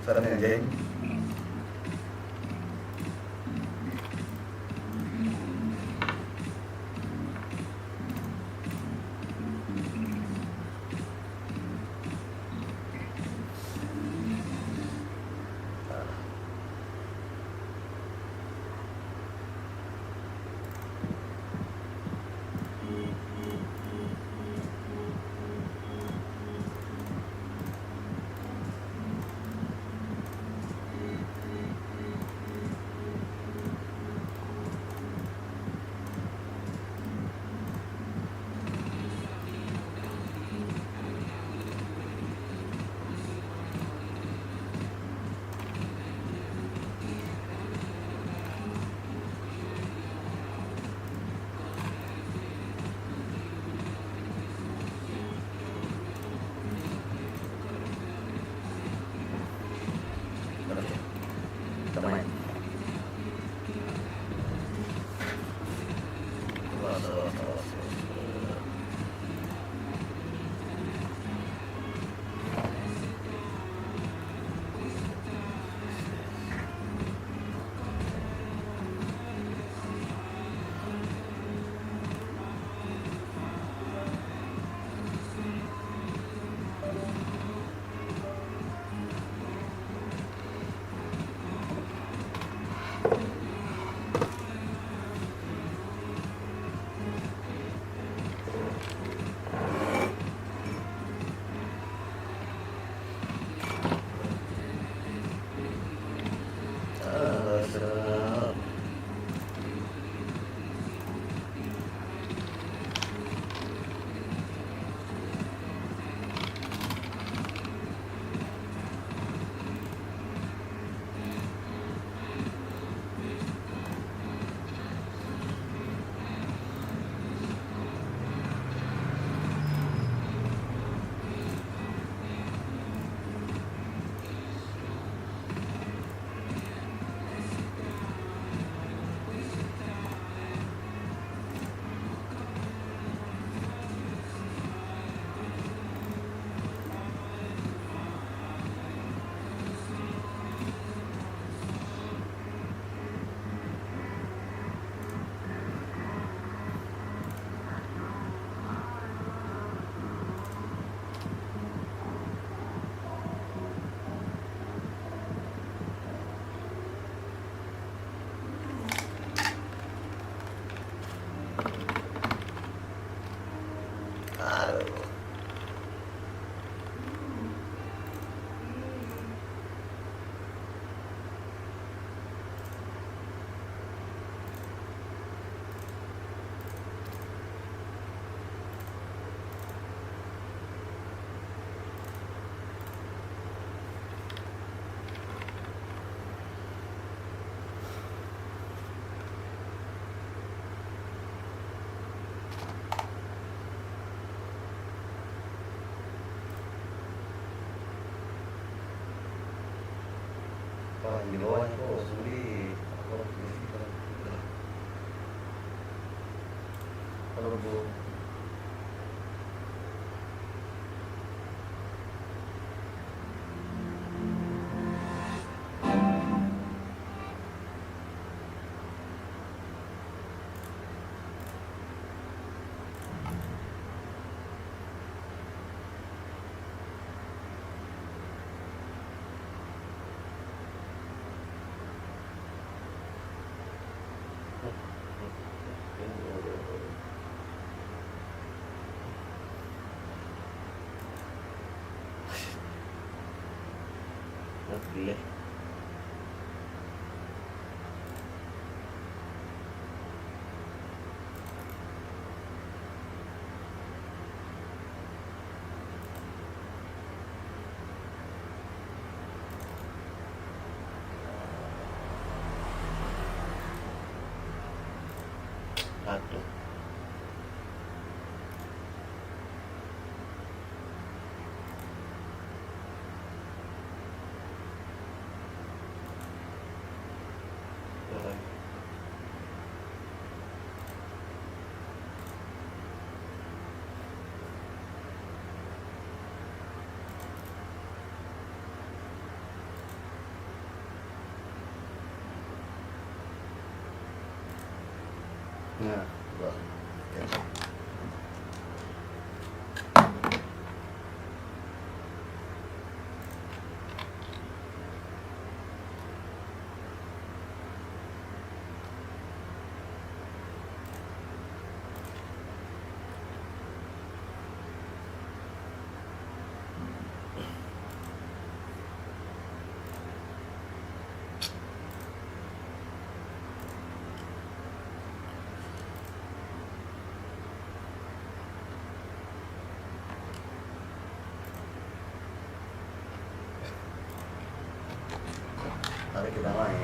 Sarap ngerjain. Pemain. Sedap. Aduh. Wah, di bawahnya kok sulit. Kalau divisi kalau belum boleh. Satu. Nah, dua. Oke. Mari kita main.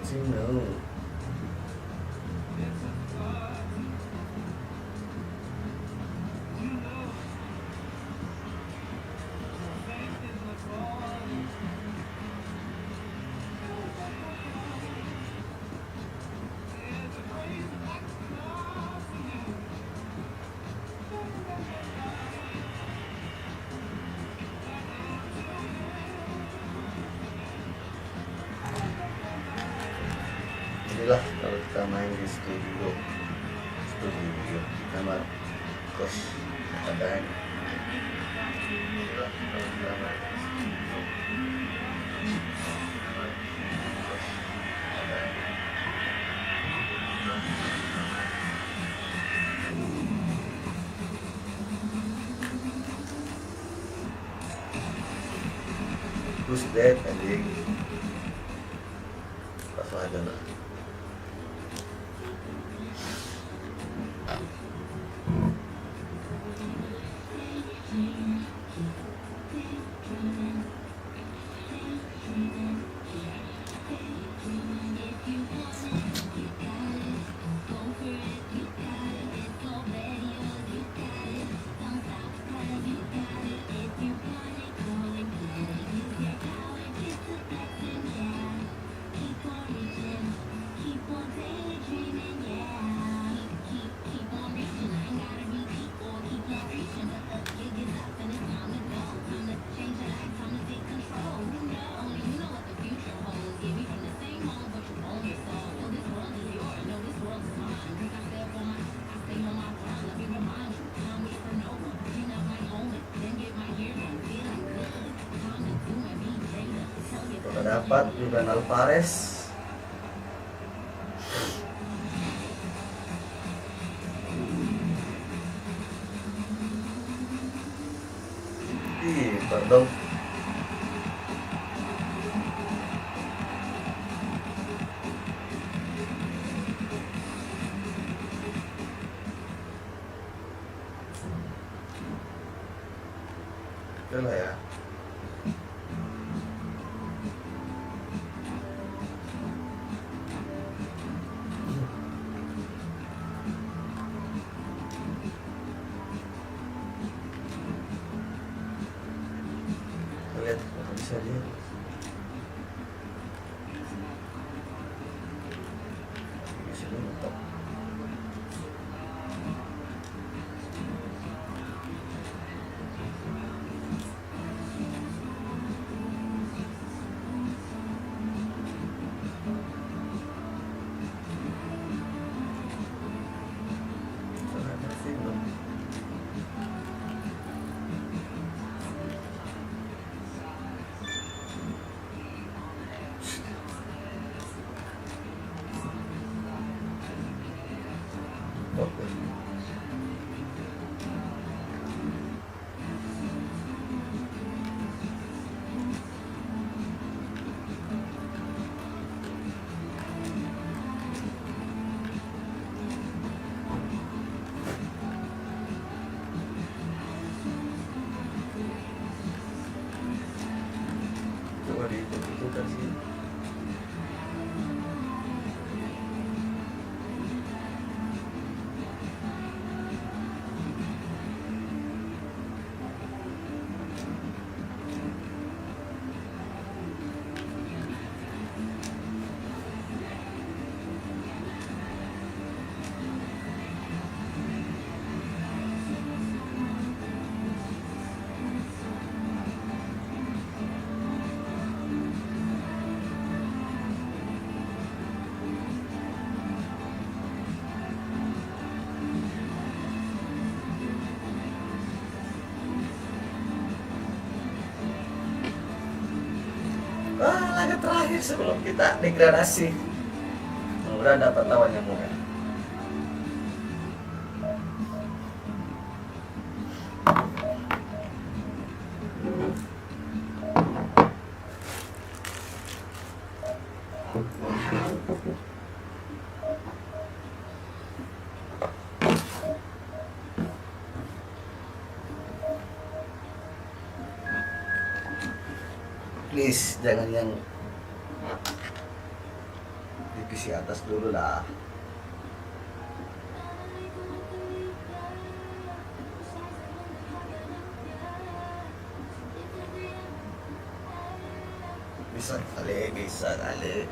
Sino. Inilah kalau kita main di studio kamar kos seadanya. Inilah kalau kita main di studio kamar kos seadanya. Who's that anjing? Pas aja lah. Dapat Julian Alvarez. Pardon. Itulah ya. Lihat, bisa lihat. Bisa lihat. terakhir sebelum kita degradasi. Mudah-mudahan dapat lawan yang mudah. Please, jangan yang divisi atas dulu lah. Bisa kali.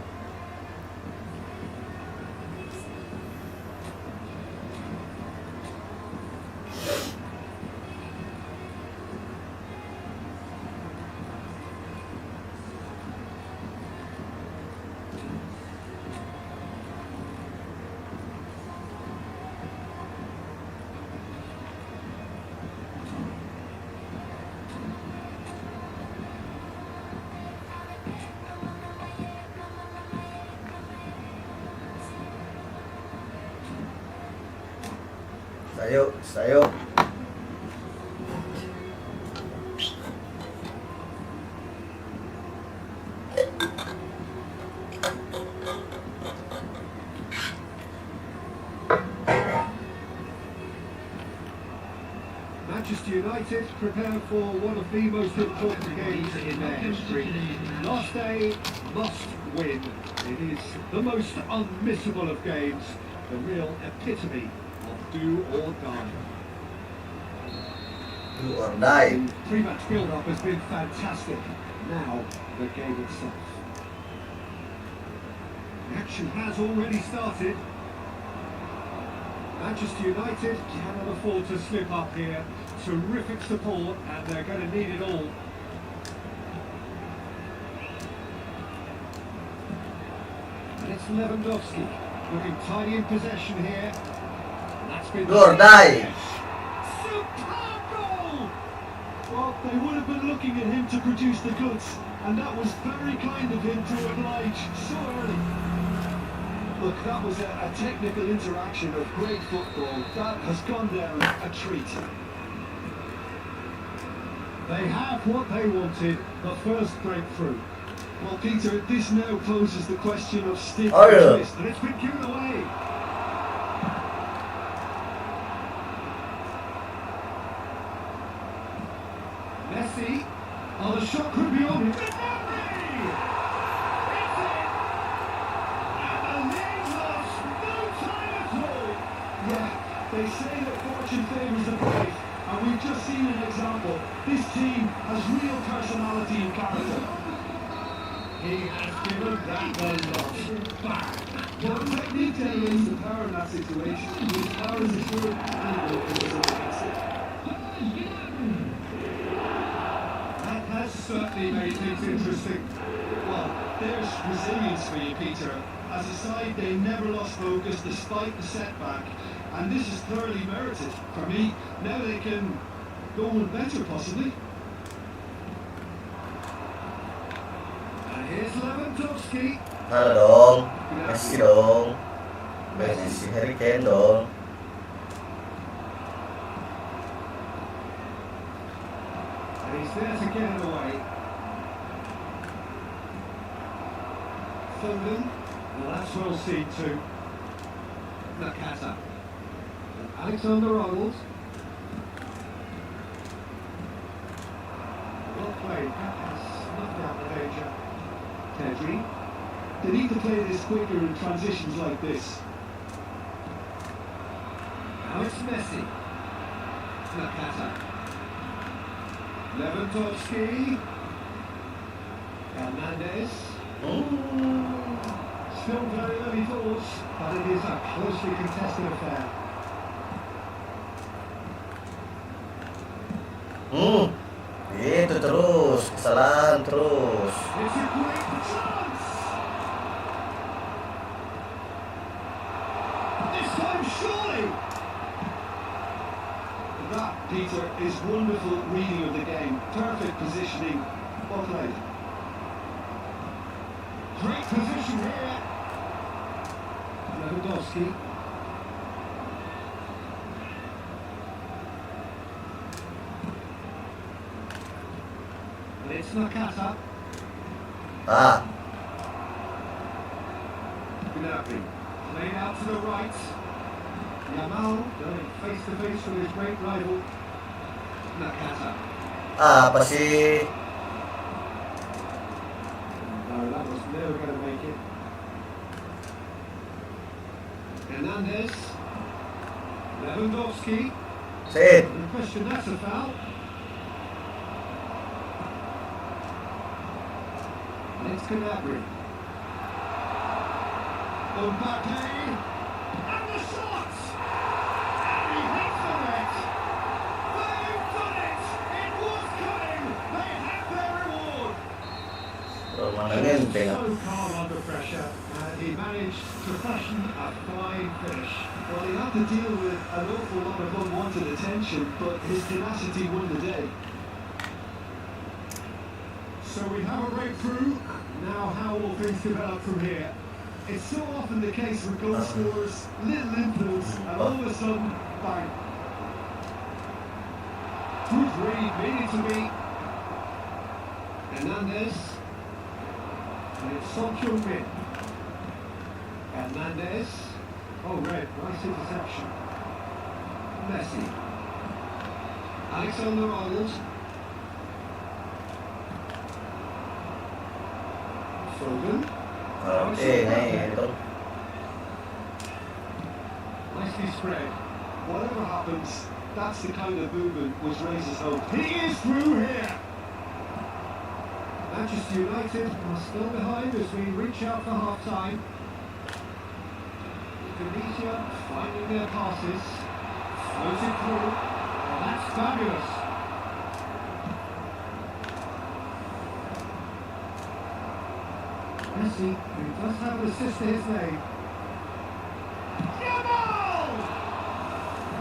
Sayo. Manchester United prepare for one of the most important games in their history. Last day must win. It is the most unmissable of games, the real epitome of do or die. Do or die. The pre-match build-up has been fantastic. Now the game itself. The action has already started. Manchester United cannot afford to slip up here. Terrific support, and they're going to need it all. And it's Lewandowski looking tidy in possession here. And that's been Do or die. Superb goal! Well, they would have been looking at him to produce the goods, and that was very kind of him to oblige so early. Look, that was a technical interaction of great football. That has gone down a treat. They have what they wanted, the first breakthrough. Well, Peter, this now poses the question of stick or twist, and it's been given away. Messi, oh, the shot could be on. They say that fortune favours the brave, and we've just seen an example. This team has real personality and character. He has given that the loss back. Well, technique generates the power in that situation. His power is assured and he will against it. That has certainly made things interesting. Well, there's resilience for you, Peter. As a side, they never lost focus despite the setback. And this is thoroughly merited for me. Now they can go on better, possibly. And here's Lewandowski. Halo dong, Messi dong, Messi Harry Kane dong. And he's there to get it away. Foden. Well, that's well seen too. Nakata. Alexander-Arnold. Well played. That has snuffed out the danger. Pedri. They need to play this quicker in transitions like this. Now it's Messi. Nakata. Lewandowski. Hernandez. Still very early doors, but it is a closely contested affair. Itu terus, kesalahan terus. It's a great chance! This time surely! That, Peter, is wonderful reading of the game. Perfect positioning. Well played. Great position here. Lewandowski. And it's Nakata. Ah, Gnabry. Played out to the right. Yamal going face to face with his great rival. Nakata. apa sih? No, that was never going to make it. Hernandez. Lewandowski. Sit. No question, that's a foul. And it's Gnabry. Pake. And the shot! And he hits the net. They've done it! It was coming! They have their reward! Oh, mana ngenteng. So calm under pressure, and he managed to fashion a fine finish. Well, he had to deal with an awful lot of unwanted attention, but his tenacity won the day. So we have a breakthrough. Now how will things develop from here? It's so often the case with goal scorers, little influence, and all of a sudden, bang. Good read, needed to be. Hernandez. And it's Son Heung-min. Hernandez. Oh, red. Nice interception. Messi. Alexander-Arnold. Foden. Okay, ngayon ito. Nicely spread. Whatever happens, that's the kind of movement which raises hope. He is through here! Manchester United are still behind as we reach out for half-time. Tunisia finding their passes. Floated through. Oh, that's fabulous. Messi, who does have an assist to his name. Jajal!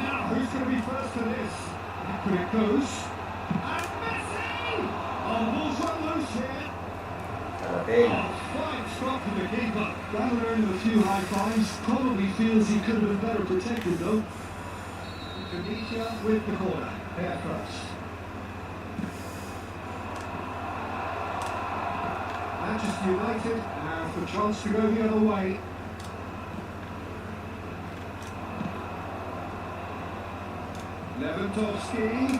Now, who's going to be first to this? Back when it goes. And Messi! Oh, ball's run loose here. Okay. Oh, fine stop from the keeper. That'll earn him a few high fives. Probably feels he could have been better protected though. Tunisia with the corner. There first. Manchester United have the chance to go the other way. Lewandowski.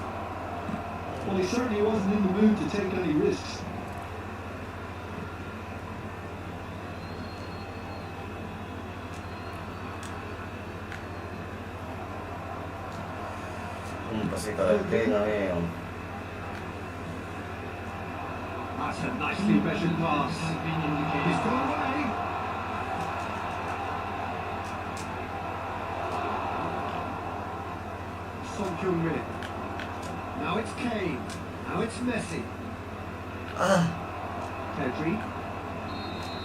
Well, he certainly wasn't in the mood to take any risks. Pasti kalahati na ngayon. That's a nicely measured pass. He's gone away. Son Heung-min. Now it's Kane. Now it's Messi. Ah, Pedri.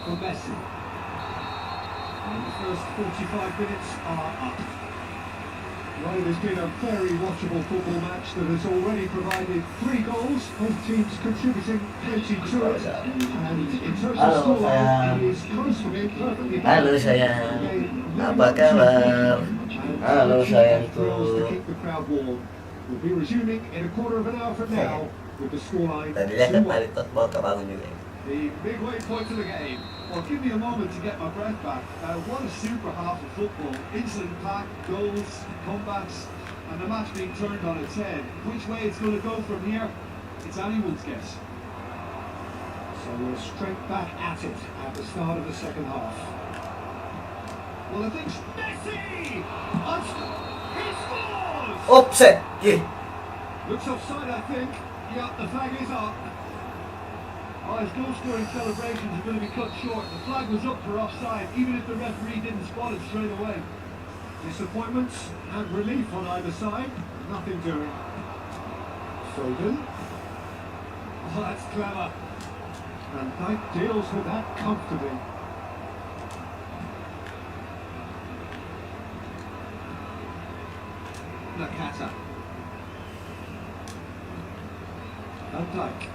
For Messi. And the first 45 minutes are up. Well, it has been a very watchable football match that has already provided 3 goals, both teams contributing plenty to it. And in terms of Halo, scoreline, sayang. it is close to being perfectly Halo balanced. sayang, Again, apa kabar? Halo thrills to sayangku. keep the crowd warm. We'll be resuming in a quarter of an hour from now with the scoreline Tadinya kan 2-1. palitot mau kebangun juga. The midway point of the game. Well, give me a moment to get my breath back. What a super half of football. Incident-packed, goals, comebacks, and the match being turned on its head. Which way it's going to go from here, it's anyone's guess. So we're straight back at it at the start of the second half. Well, I think Messi! He scores! Offset, yeah. Looks offside, I think. Yeah, the flag is up. Oh, his goal-scoring celebrations are going to be cut short. The flag was up for offside, even if the referee didn't spot it straight away. Disappointments and relief on either side. Nothing doing. Foden. Oh, that's clever. And Dyke deals with that comfortably. Nakata. Van Dijk.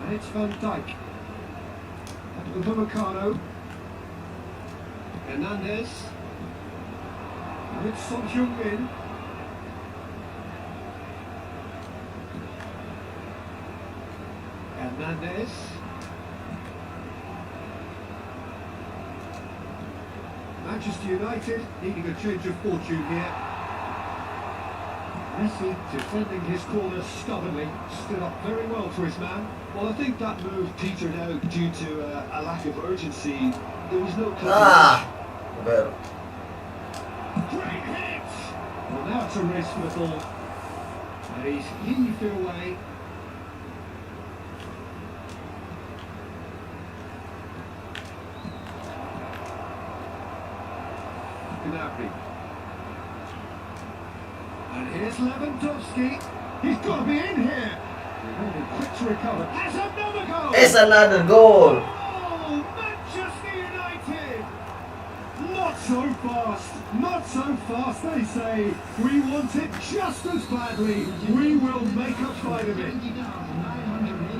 And it's Van Dijk. Upamecano. Hernandez. And it's Son Heung-min. Hernandez. Manchester United needing a change of fortune here. Messi defending his corner stubbornly, stood up very well for his man. Well, I think that move petered out due to a lack of urgency. There was no Well, great hit! Well, now it's a race for the ball. And he's heaved it away. Gnabry. And here's Lewandowski. He's got to be in here. Quick to recover. That's another goal. it's another goal. Oh, Manchester United. Not so fast. Not so fast, they say. We want it just as badly. We will make a fight of it.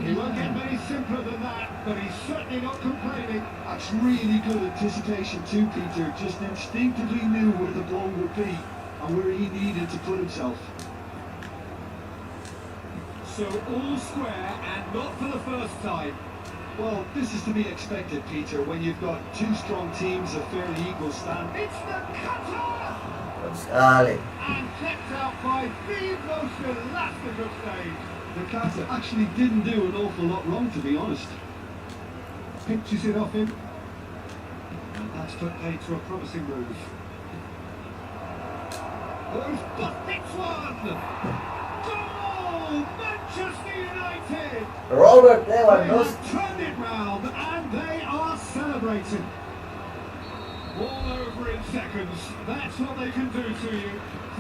He won't get many simpler than that, but he's certainly not complaining. That's really good anticipation too, Peter. Just instinctively knew where the ball would be and where he needed to put himself. So all square and not for the first time. Well, this is to be expected, Peter, when you've got two strong teams of fairly equal stand. It's the cutter! Sekali. And kept out by the most elastic of saves. The cutter actually didn't do an awful lot wrong, to be honest. Pinches it off him. And that's put paid to a promising move. Goes but hits one! Goal! Manchester United! Robert They Lewandowski. have turned it round and they are celebrating. All over in seconds. That's what they can do to you.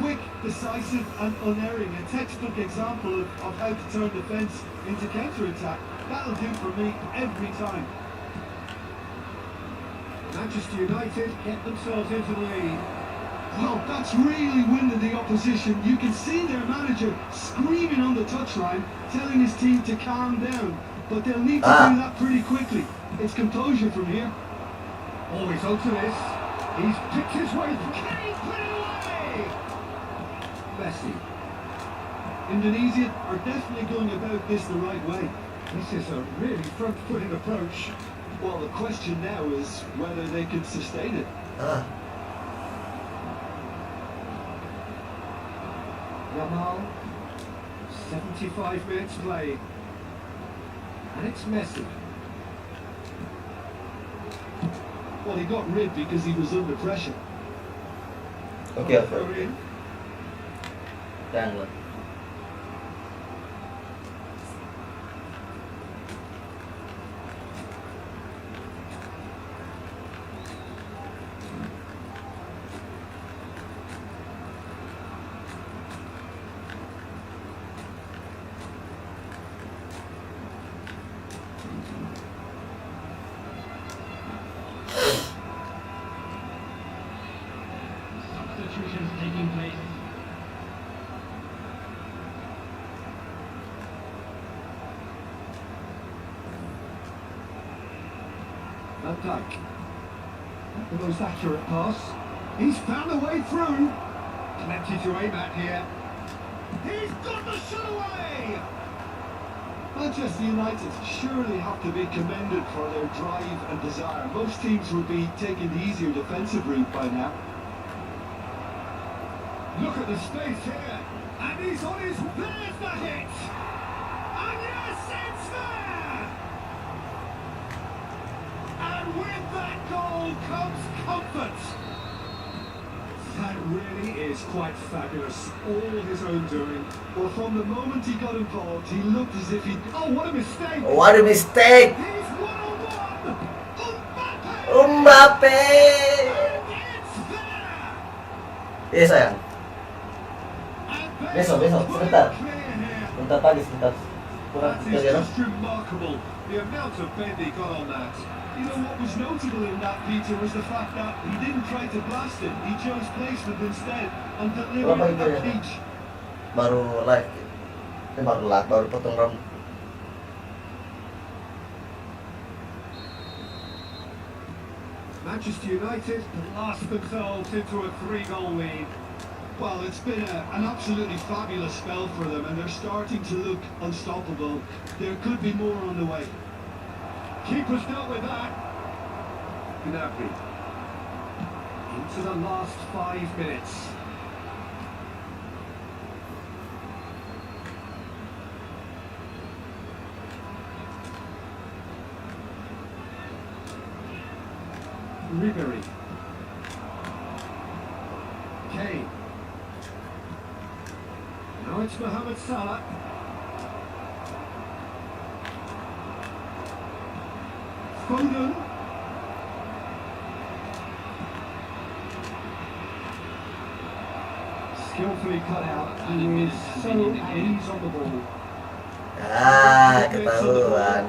Quick, decisive and unerring. A textbook example of how to turn defence into counter-attack. That'll do for me every time. Manchester United get themselves into the lead. Well, that's really winded the opposition. You can see their manager screaming on the touchline, telling his team to calm down. But they'll need to do that pretty quickly. It's composure from here. Always on to this. He's picked his way. Can he put it away? Messi. Indonesia are definitely going about this the right way. This is a really front-footed approach. Well, the question now is whether they can sustain it. Jajal, 75 minutes play. And it's Messi. Well, he got rid because he was under pressure. Okay. Throw it in. Jangan. Substitutions taking place. Van Dijk. Not the most accurate pass. He's found a way through. Plenty to aim at here. He's got the shot away! Manchester United surely have to be commended for their drive and desire. Most teams would be taking the easier defensive route by now. Look at the space here, and he's on his... There's the hit! And yes, it's there! And with that goal comes comfort. That really is quite fabulous. All his own doing. Well, from the moment he got involved, he looked as if he... Oh, what a mistake! What a mistake! He's one-on-one! Mbappe! Mbappe! And it's there! Iya sayang. And they Besok, put it sebentar. clear here. Bentar pagi, sebentar. Kurang That kita is ya. just remarkable. The amount of bend he got on that. You know what was notable in that, Peter, was the fact that he didn't try to blast it. He chose placement instead and delivered Berapa itu a ya? peach. Baru live. Baru live, baru potong rambut. Manchester United lost themselves into a 3-goal lead. Well, it's been an absolutely fabulous spell for them, and they're starting to look unstoppable. There could be more on the way. Keeper's dealt with that. Gnabry. Into the last 5 minutes. Ribery. Kane. Now it's Mohamed Salah. Foden. Skillfully cut out. He is so at ease on the ball. Ketahuan.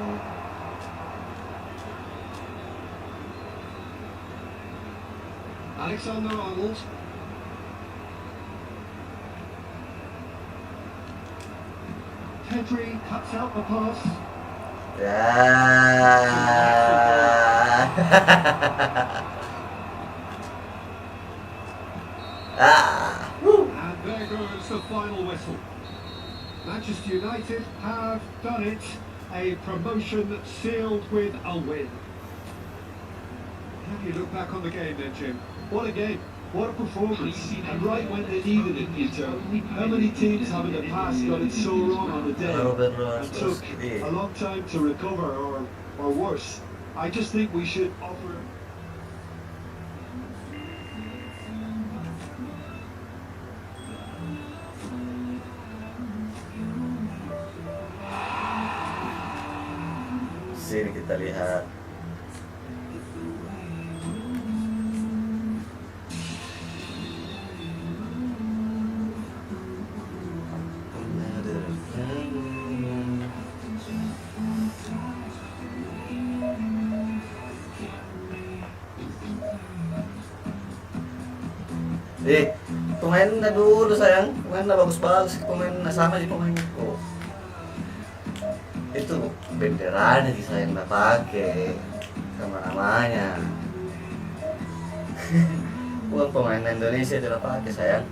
Alexander-Arnold. Pedri cuts out the pass. And there goes the final whistle. Manchester United have done it. A promotion sealed with a win. How do you look back on the game then, Jim? What a game. What a performance. And right when they needed it, Peter. How many teams have in the past got it so wrong on the day and took a long time to recover, or worse? I just think we should offer... Sini kita lihat. Pemain na dulu sayang, pemain na bagus-bagus, pemain na sama di pemain ko. Itu benderanya sih sayang na pakai sama namanya. Bukan pemain Indonesia tidak pakai sayang.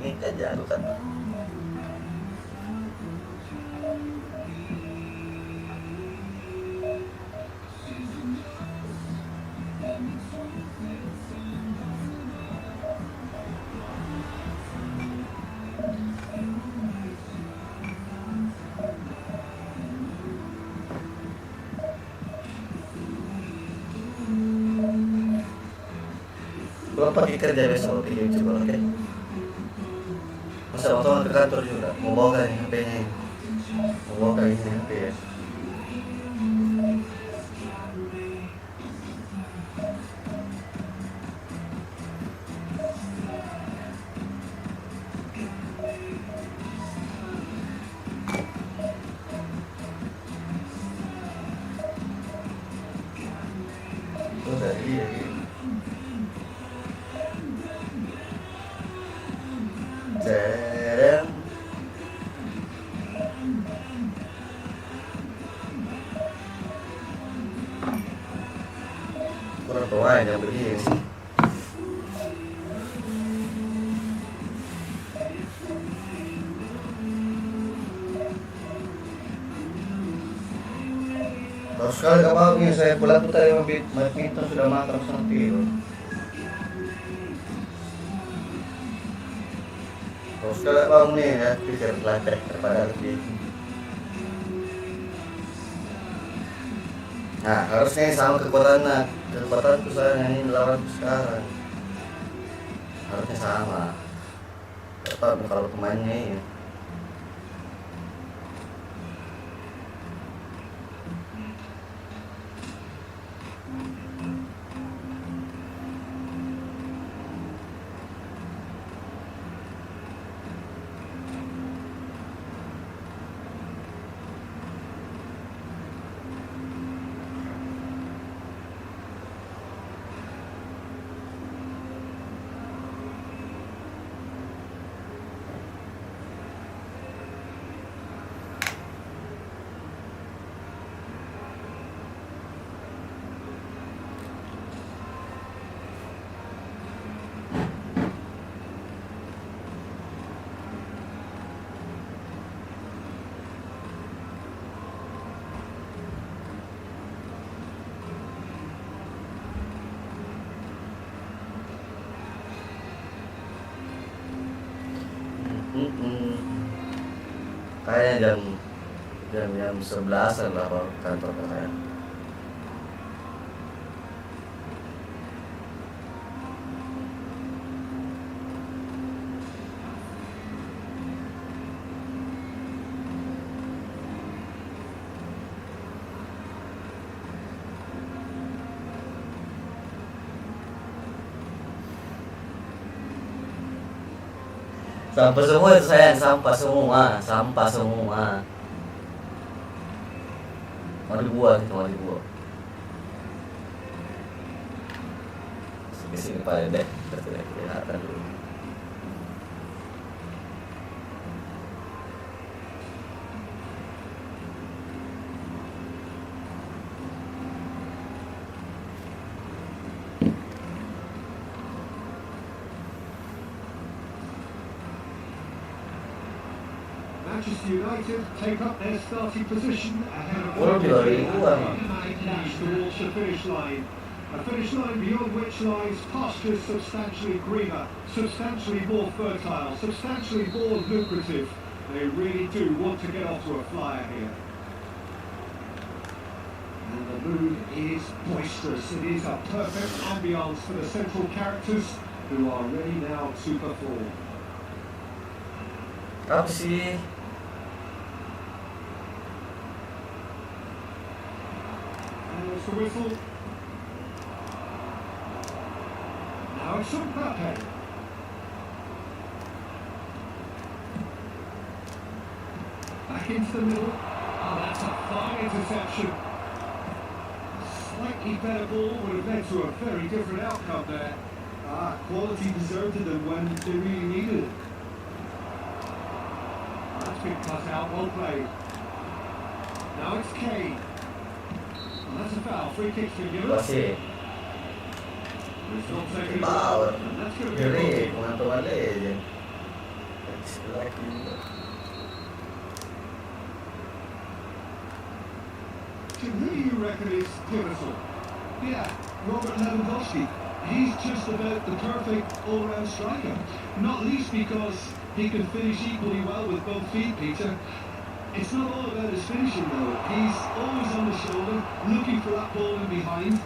Ini aja kan. Gua pergi kerja besok di Jajal, oke? Masa waktu ke kantor juga, mau bawa kan HP-nya, mau bawa kan ini HP ya. Oh dari dia. Jarang. Kurang pemain yang begini sih. Kalau sekali kapalnya saya pulang tuh tadi badminton sudah matang sakit. Kalau sekali bang nih ya, pikir latih daripada lebih. Nah harusnya sama kekuatan saya ini lawan sekarang harusnya sama. Tetap kalau pemainnya ya. Kayaknya jam 11-an lah kalau kantor saya. Sampah semua itu sayang, sampah semua. Mau dibuang itu, mau dibuang. Sini Pak deh, tidak kelihatan dulu. Manchester United take up their starting position ahead of Orang juga ribuan. Dash towards the finish line. A finish line beyond which lies pastures substantially greener, substantially more fertile, substantially more lucrative. They really do want to get off to a flyer here. And the mood is boisterous. It is a perfect ambience for the central characters who are ready now to perform. Apa sih? The whistle. Now it's on pake. Back into the middle. Oh, that's a fine interception. A slightly better ball would have led to a very different outcome there. Quality deserted them when they really needed it. That's been cut out, well played. Now it's Kane. That's a foul, free kick for you. Masih power. Ngeri, teman-teman legend. Who do you reckon is pivotal? Yeah, Robert Lewandowski. He's just about the perfect all-round striker. Not least because he can finish equally well with both feet, Peter. It's not all about his finishing though. He's always on the shoulder, looking for that ball in behind,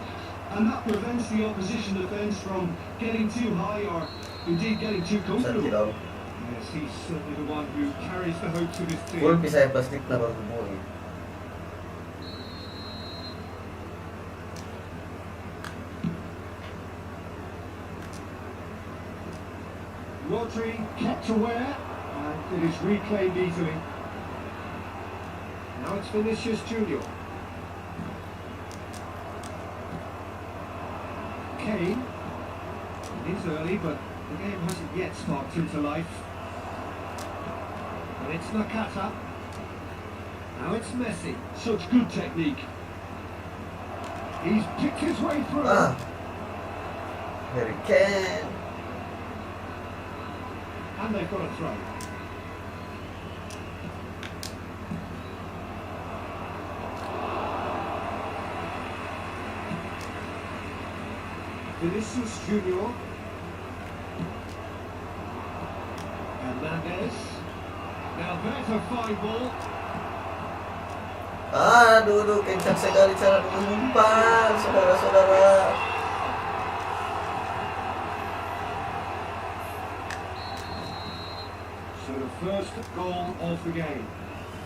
and that prevents the opposition defence from getting too high or indeed getting too comfortable. Yes, he's certainly the one who carries the hopes of his team. Full pisah plastik na baru buang. Rodri kept aware, and it is reclaimed easily. Now it's Vinicius Junior. Kane. It is early, but the game hasn't yet sparked into life. And it's Nakata. Now it's Messi. Such good technique. He's picked his way through. Harry Kane. And they've got a throw. Vinicius Junior. Hernandez. Now there's a fine ball. Aduh, kencang sekali cara mengumpan, saudara-saudara. So the first goal of the game.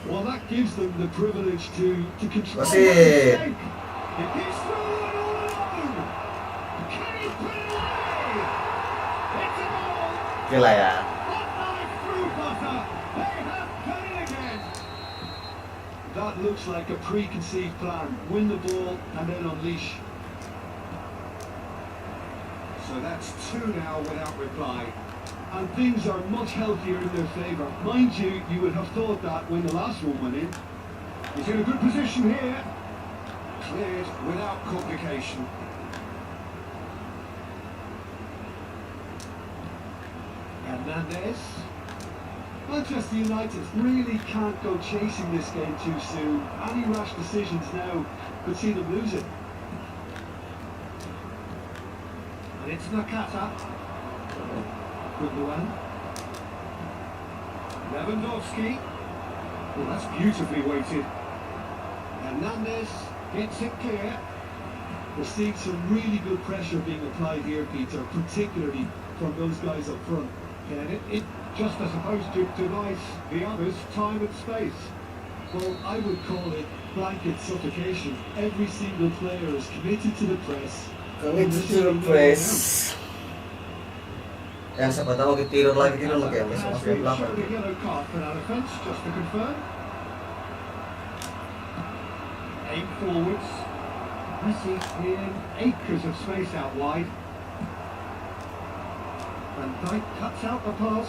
Well, that gives them the privilege to control the mistake. It gets through and all alone. Can he put it away? It's a goal. Gila ya. Hot knife through butter. They have done it again. That looks like a preconceived plan. Win the ball and then unleash. So that's 2 now without reply. And things are much healthier in their favour. Mind you, you would have thought that when the last one went in. He's in a good position here. Cleared without complication. Hernandez. Manchester United really can't go chasing this game too soon. Any rash decisions now could see them lose it. And it's Nakata. Gundogan. Lewandowski. Well, that's beautifully weighted. Hernandez gets it clear. We're seeing some really good pressure being applied here, Peter, particularly from those guys up front. Yeah, and it just, I suppose, denies the others time and space. Well, I would call it blanket suffocation. Every single player is committed to the press. Committed to the press. Yang siapa tahu tidur lagi ya Has been shown a yellow card for that offence, just to confirm. Aim forwards. Messi in acres of space out wide. Van Dijk cuts out the pass.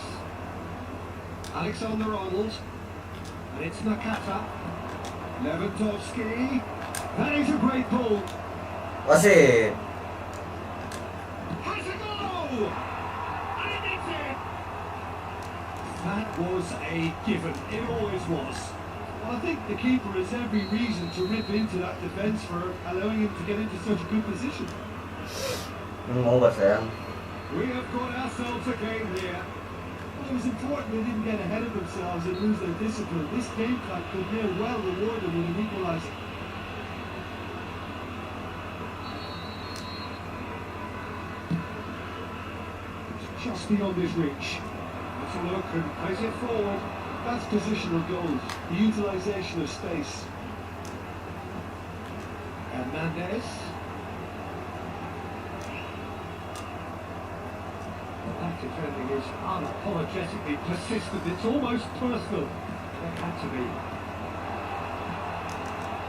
Alexander-Arnold. And it's Nakata. Lewandowski. That is a great ball. Wasit. Has a goal! And it is it! That was a given. It always was. Well, I think the keeper has every reason to rip into that defence for allowing him to get into such a good position. Mau ba sayang? We have got ourselves a game here. Well, it was important they didn't get ahead of themselves and lose their discipline. This game plan could near well reward them with an equaliser. Just beyond his reach. Let's a look and plays it forward. That's positional goals, the utilisation of space. Hernandez. Well, that defending is unapologetically persistent. It's almost personal. It had to be.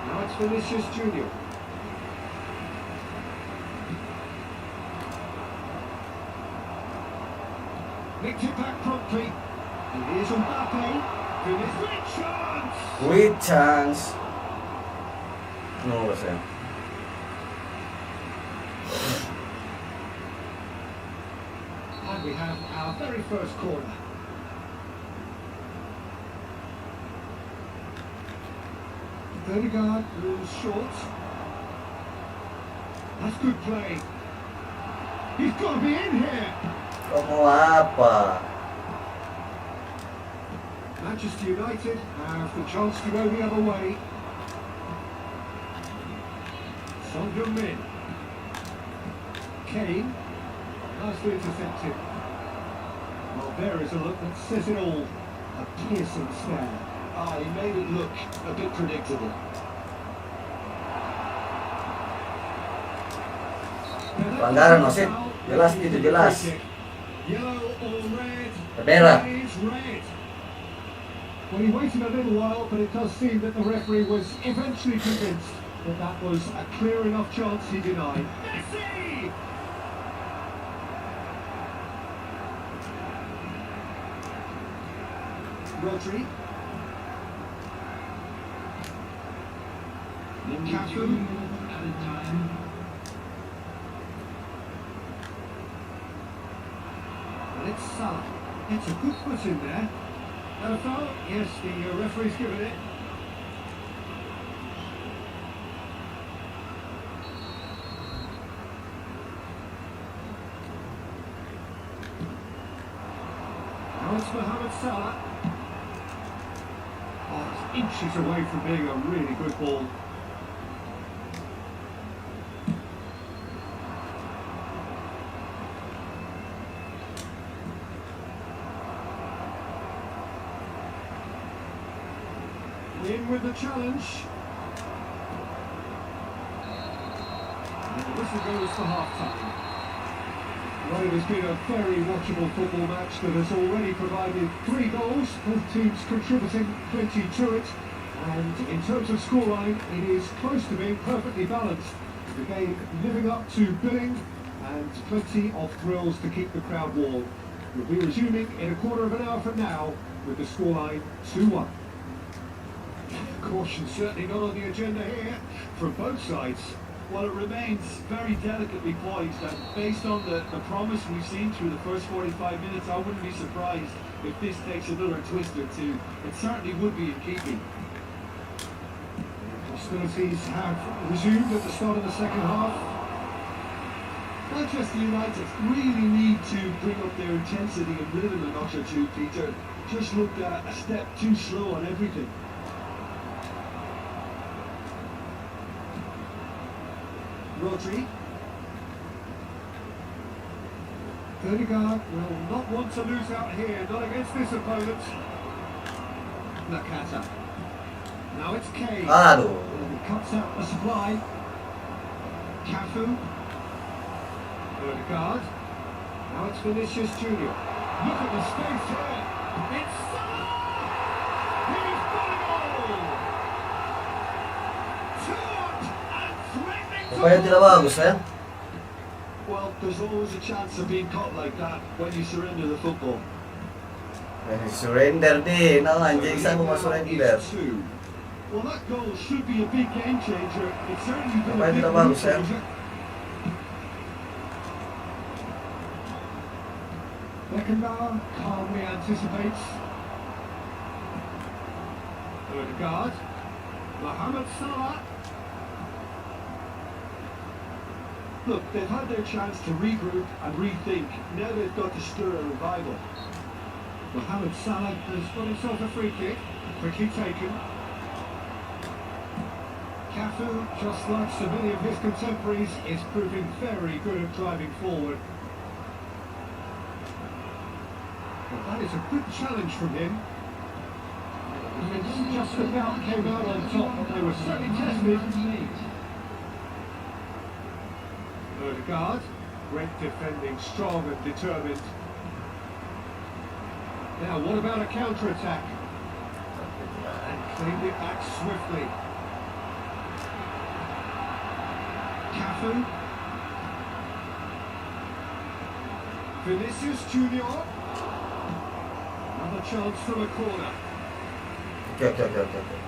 Now it's Vinicius Junior. Nicked it back promptly. Here's Mbappe. Great chance! Great chance. No ba sayang? And we have our very first corner. Odegaard moves short. That's good play. He's got to be in here. Kamu apa? Manchester United have the chance to go the other way. Son Heung-min. Kane. Nicely intercepted. Well, there is a look that says it all. A piercing stare. Ah, he made it look a bit predictable. Pelanggaran wasit. Jelas itu jelas. Yellow or red? Merah. It is red. Well, he waited a little while, but it does seem that the referee was eventually convinced that that was a clear enough chance he denied. Messi! Rodri. Catherine. And it's Salah. It's a good foot in there. And a foul? Yes, the referee's given it. Now it's Mohamed Salah. Oh, it's inches away from being a really good ball. In with the challenge. And the whistle goes for half-time. Well, it has been a very watchable football match that has already provided 3 goals, both teams contributing plenty to it. And in terms of scoreline, it is close to being perfectly balanced. The game living up to billing and plenty of thrills to keep the crowd warm. We'll be resuming in a quarter of an hour from now with the scoreline 2-1. Caution certainly not on the agenda here from both sides. Well, it remains very delicately poised, and based on the promise we've seen through the first 45 minutes, I wouldn't be surprised if this takes another twist or two. It certainly would be in keeping. Hostilities have resumed at the start of the second half. Manchester United really need to bring up their intensity and rhythm a notch or two, Peter. Just looked a step too slow on everything. Rodri. Odegaard will not want to lose out here, not against this opponent. Nakata. Now it's Kane. Aduh. He cuts out the supply. Cafu. Odegaard. Now it's Vinicius Junior. Look at the space here. It's Salah! He's got a goal! Shot and threatening to Rupanya tidak bagus ya. Well, there's always a chance of being caught like that when you surrender the football. Surrender deh, nah anjing saya mau surrender. Well, that goal should be a big game changer. It's certainly been a Rupanya big tidak game bagus ya. changer. Beckenbauer calmly anticipates. Odegaard. Mohamed Salah. Look, they've had their chance to regroup and rethink. Now they've got to stir a revival. Mohamed Salah has got himself a free kick. Quickly taken. Cafu, just like so many of his contemporaries, is proving very good at driving forward. Well, that is a good challenge from him. It's just about came out on top, but they were certainly tested. Odegaard, great defending, strong and determined. Now, what about a counter-attack? And cleaned it back swiftly. Cafu. Vinicius Junior. Another chance from a corner. Oke.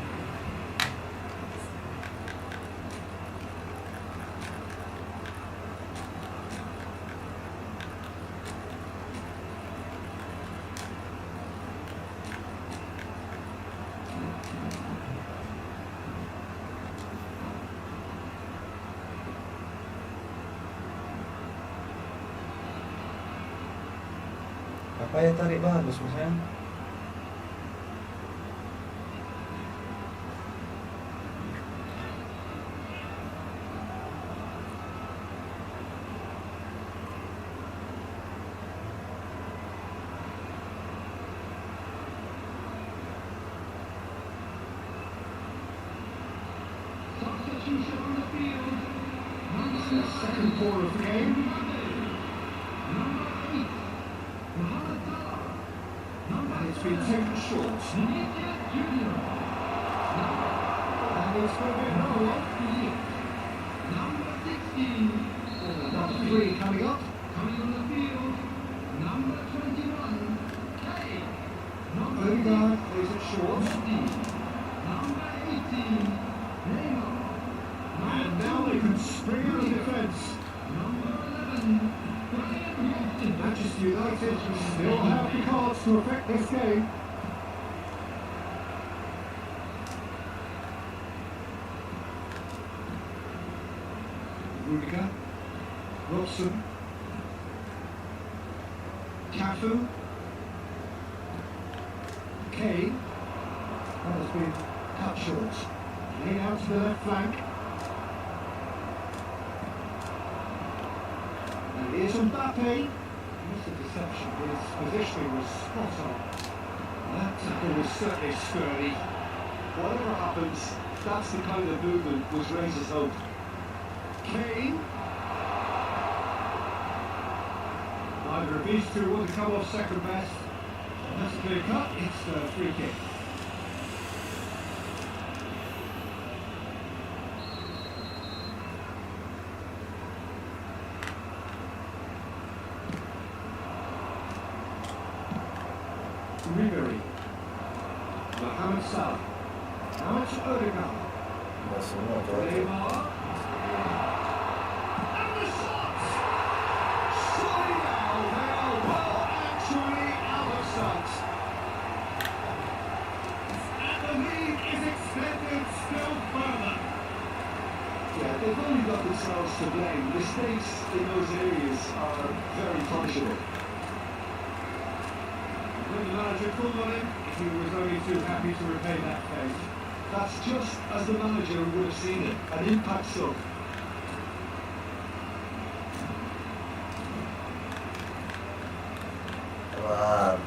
Apa ya tarik bagus misalnya? Substitution on the field. This is the second quarter of the game. Number 8. Mohamed Salah. Number And it's been taken short. Vinicius Junior. And it's going to be another one. Number 16. Number 3 coming up. Coming on the field. Number 21. Kane. Number Odegaard plays it short. Number 18. Neymar. And now they can spring out of defence. Number 11. Manchester United still have the cards to affect this game. Rudiger. Wilson. Cafu. Kane. That has been cut short. Laid out to the left flank. And here's Mbappe. Missed a deception, but his positioning was spot on. That tackle was certainly sturdy. Whatever happens, that's the kind of movement which raises hope. Kane. Neither of these two want to come off second best. And that's a clear cut. It's a free kick. Ribery. Mohamed Salah. Now it's Odegaard. Nggak semua coba. Neymar. And the shots! Surely now they are well and truly out of sight. And the lead is extended still further. Yeah, they've only got themselves to blame. Mistakes in those areas are very punishable. When the manager called on him, he was only too happy to repay that fate. That's just as the manager would have seen it, an impact sub. Sabar.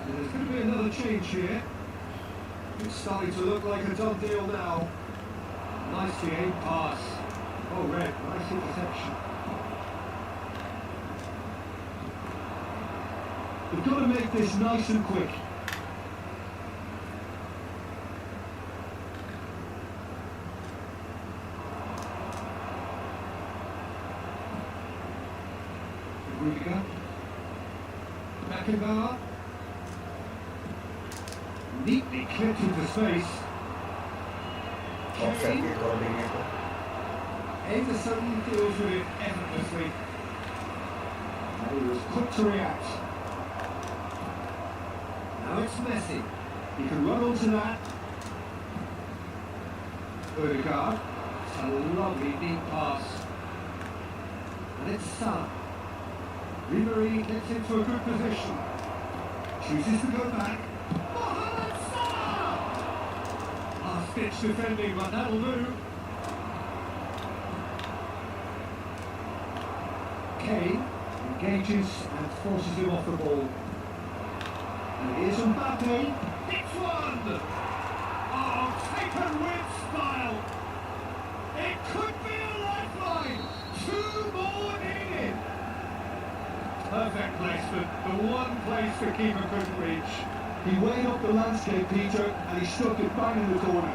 There's going to be another change here. It's starting to look like a done deal now. Nicely aimed pass. Oh, Red, nice interception. We've got to make this nice and quick. Rudiger. Beckenbauer. Neatly clipped into space. Offset Kane. gitu kalau begitu. Anderson deals with it effortlessly. And he was quick to react. Now it's Messi. He can run onto that. Odegaard. It's a lovely deep pass. And it's Salah. Ribery gets into a good position. Chooses to go back. Mohamed Salah! Last-ditch defending, but that'll do. Kane engages and forces him off the ball. And here's Mbappe. It's one! Oh, taken with style! It could be a lifeline! 2 more needed! Perfect placement, the one place the keeper couldn't reach. He weighed up the landscape, Peter, and he stuck it bang in the corner.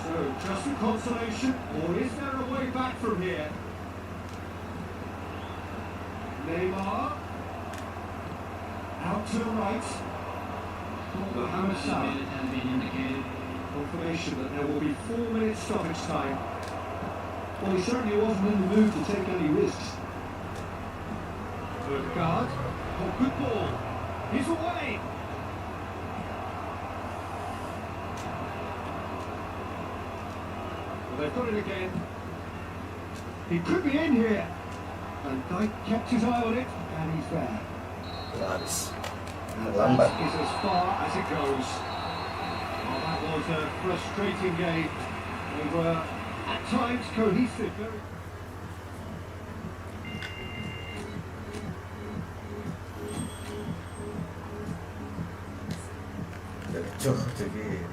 So, just a consolation, or is there a way back from here? Neymar. Out to the right. Mohamed Salah. has been indicated. Confirmation that there will be 4 minutes stoppage time. Well, he certainly wasn't in the mood to take any risks. Odegaard. Oh, good ball. He's away. Well, they've got it again. He could be in here. And Dyke kept his eye on it, and he's there. Habis. And Terlambat. that is as far as it goes. Well, that was a frustrating game. They were, at times, cohesive. Very... Cuk, jadi.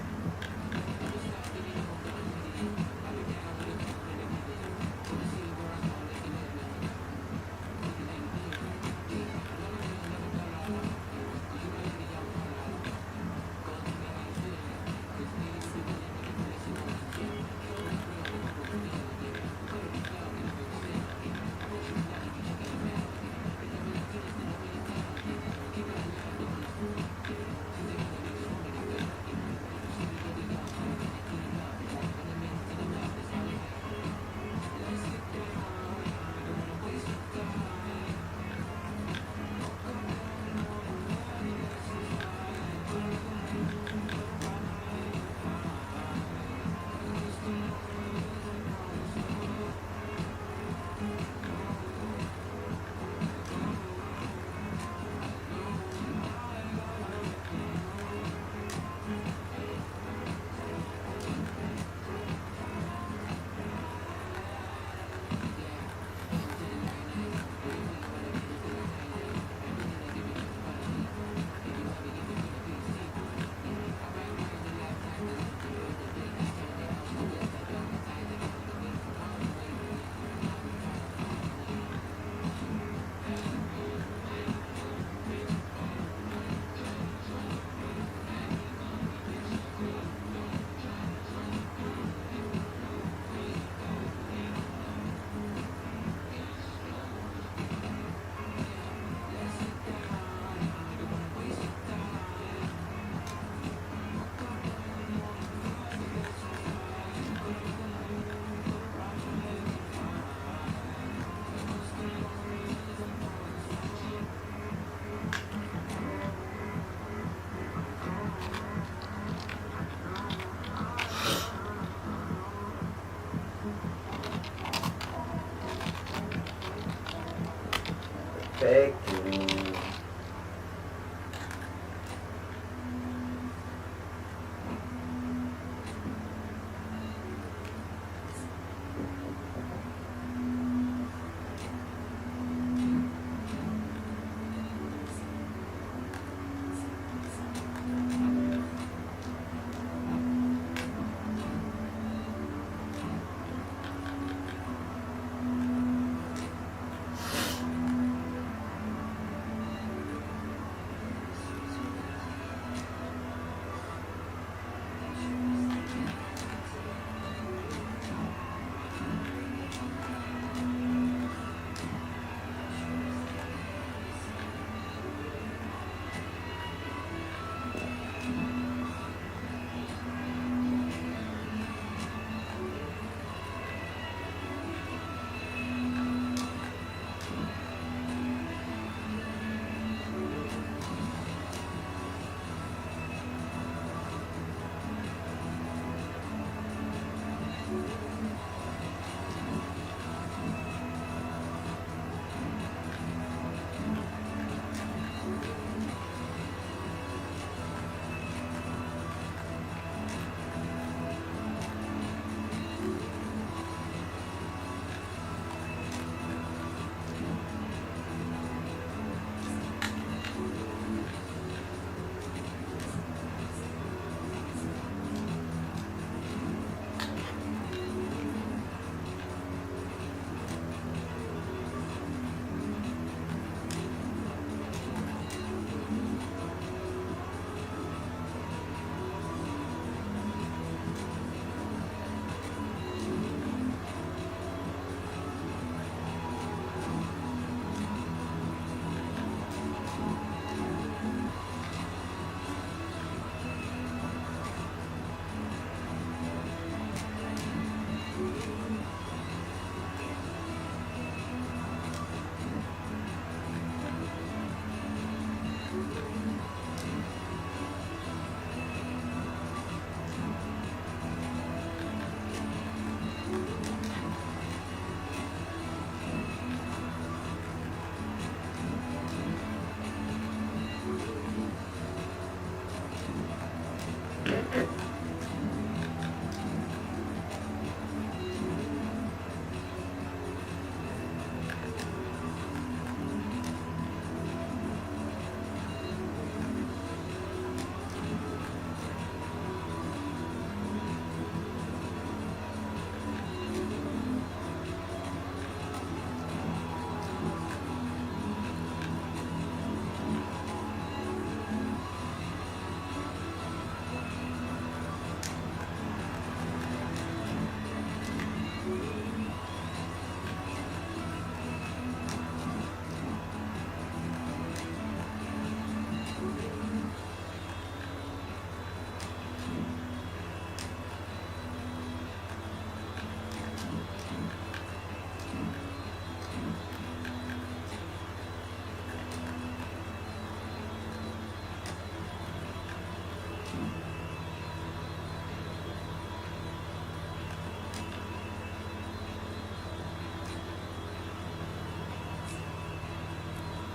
pake.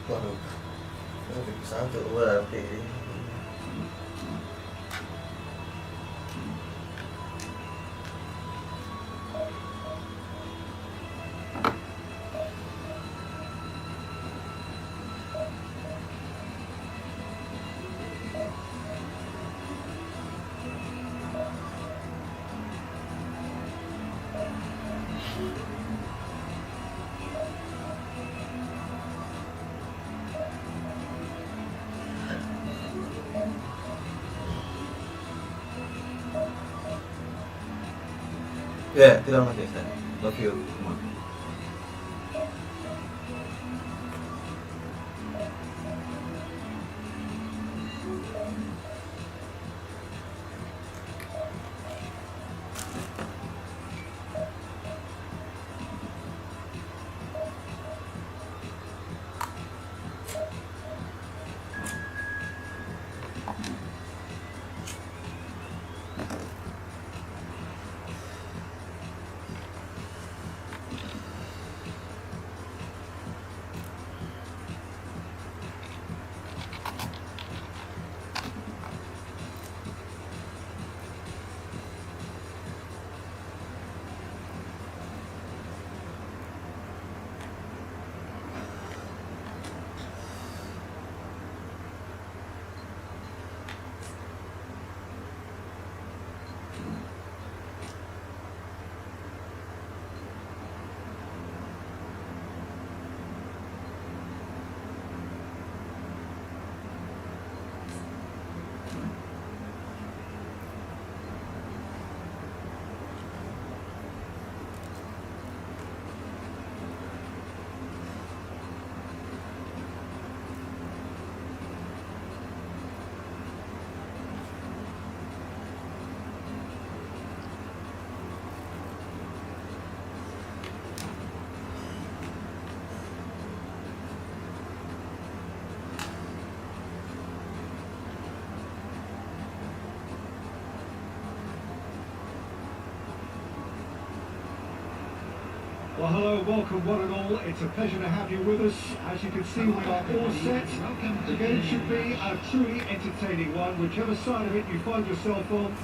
Waduh, satu berarti. Ya, tidak mau saya. Love you. Come on. Well, hello, welcome one and all. It's a pleasure to have you with us. As you can see, we are all set. The game should be a truly entertaining one, whichever side of it you find yourself on.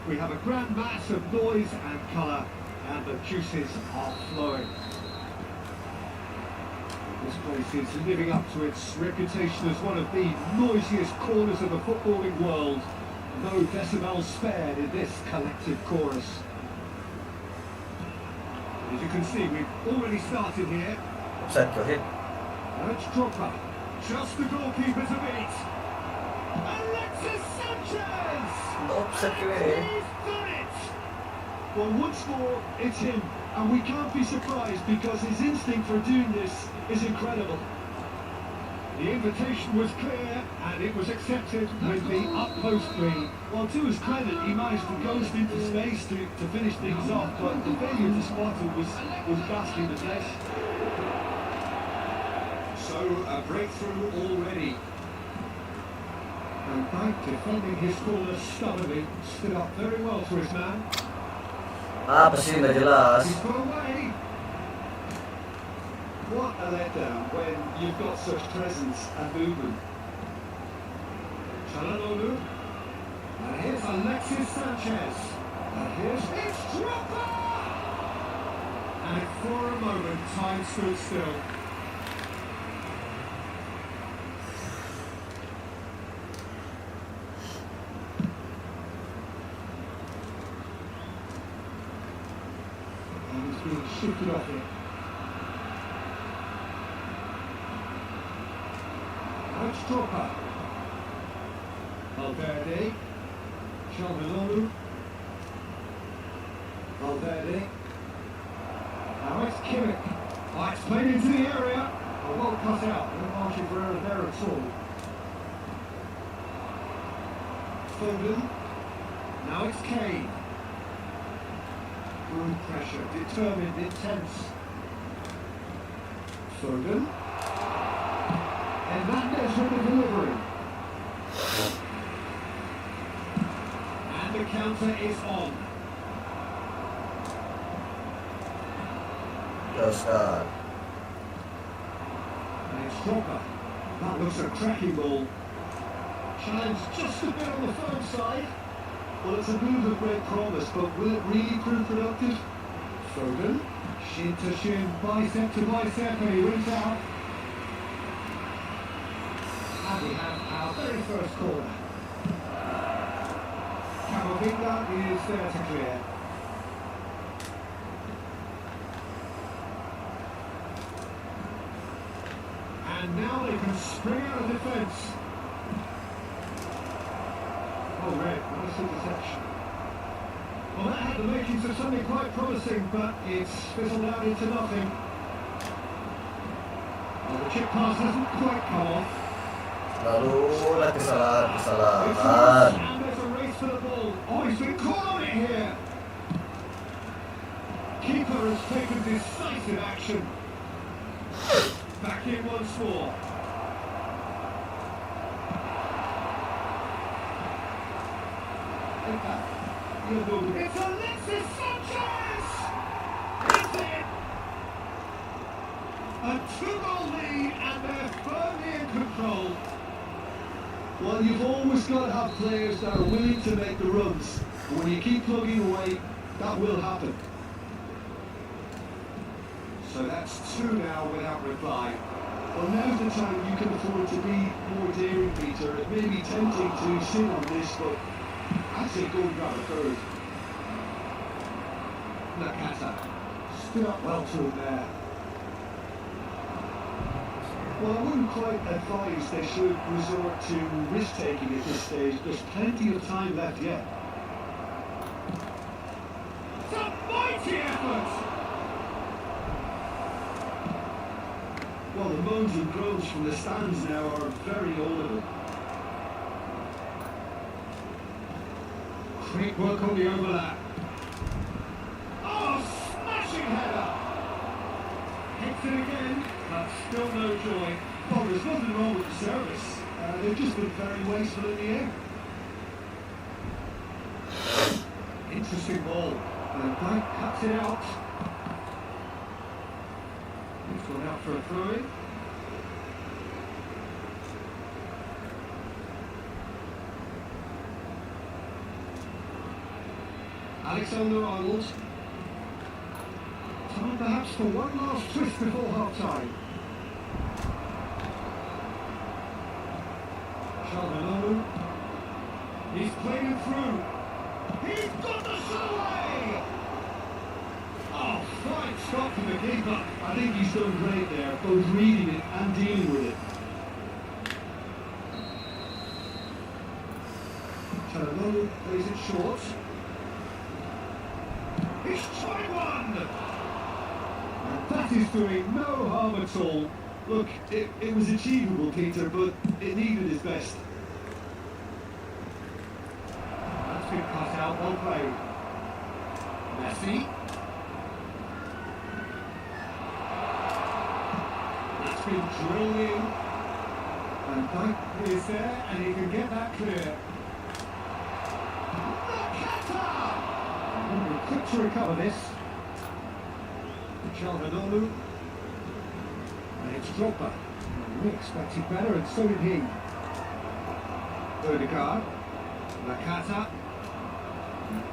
We have a grand mass of noise and colour, and the juices are flowing. This place is living up to its reputation as one of the noisiest corners of the footballing world. No decibels spared in this collective chorus. As you can see, we've already started here. Offside ko hit. Let's drop up. Just the goalkeeper's a beat. Alexis Sanchez! Offside ko eh. He's done it! Well, once more, it's him. And we can't be surprised because his instinct for doing this is incredible. The invitation was clear and it was accepted with the utmost glee. Well, to his credit, he managed to ghost into space to finish things off, but the failure to spot him was ghastly to place. So, a breakthrough already. And Bank, defending his corner stubbornly, stood up very well to his man. Apa sih nggak jelas? He's got away. What a letdown when you've got such presence and movement. Chalanolu. And here's Alexis Sanchez. And here's it's Dropper! And for a moment, time stood still. And he's being shifted off it. It's Dropper. Valverde. Chalanolu. Valverde. Now it's Kimmich. Oh, it's played into the area. Oh, well cut out. No margin for error there at all. Foden. Now it's Kane. Good pressure. Determined, intense. Foden. And Hernandez with the delivery. And the counter is on. Offside. And it's Dropper. That looks a cracking ball. Challenge just a bit on the firm side. Well, it's a move of great promise, but will it really prove productive? Foden. Shin to shin, bicep to bicep, and he wins out. And we have our very first corner. Camavinga is there to clear. And now they can spring out of defence. Oh, red, nice interception. Well, that had the makings of something quite promising, but it's fizzled out into nothing. Well, the chip pass hasn't quite come off. Lalu lah kesalahan. And there's a race for the ball. Oh, he's been caught on it here. Keeper has taken decisive action. Back in once more. It's Alexis Sanchez! It's it! A 2-goal lead and they're firmly in control. Well, you've always got to have players that are willing to make the runs. And when you keep plugging away, that will happen. So that's 2 now without reply. Well, now's the time you can afford to be more daring, Peter. It may be tempting to sit on this, but I'd say go and grab a third. Nakata stood up well to it there. Well, I wouldn't quite advise they should resort to risk-taking at this stage. There's plenty of time left yet. It's a mighty effort! Well, the moans and groans from the stands now are very audible. Quick work on the overlap. Oh, smashing header! Hits it again, but still no joy. Well, there's nothing wrong with the service. They've just been very wasteful in the air. Interesting ball. And Bank cuts it out. for a throw-in. Alexander-Arnold. Time perhaps for one last twist before half-time. Jajal. He's played it through. He's got the shot away! Oh, fine stop from the keeper. I think he's done great there, both reading it and dealing with it. Jajal plays it short. He's tried one! And that is doing no harm at all. Look, it was achievable, Peter, but it needed his best. That's been cut out, well played. Messi. That's been drilled in. And Dyke is there, and he can get that clear. Quick to recover this. Jajal. And it's Drogba. We expected better, and so did he. Odegaard. Nakata.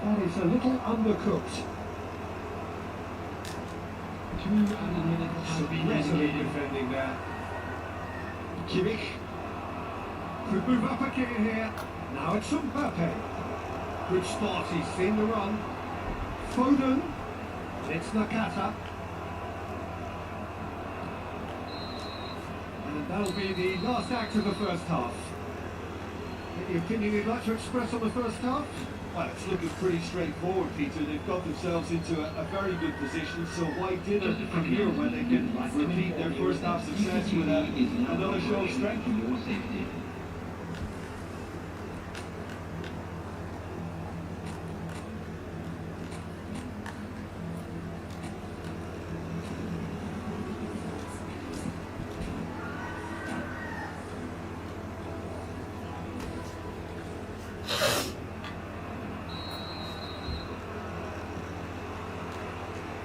That is a little undercooked. 2 added minutes have been Resolute dedicated. defending there. Kimmich. Could move up again here. Now it's Mbappe. Good spot, he's seen the run. Foden. It's Nakata. And that'll be the last act of the first half. Any opinion you'd like to express on the first half? Well, it's looking pretty straightforward, Peter. They've got themselves into a very good position, so why didn't from here when they can repeat their first half success with another show of strength?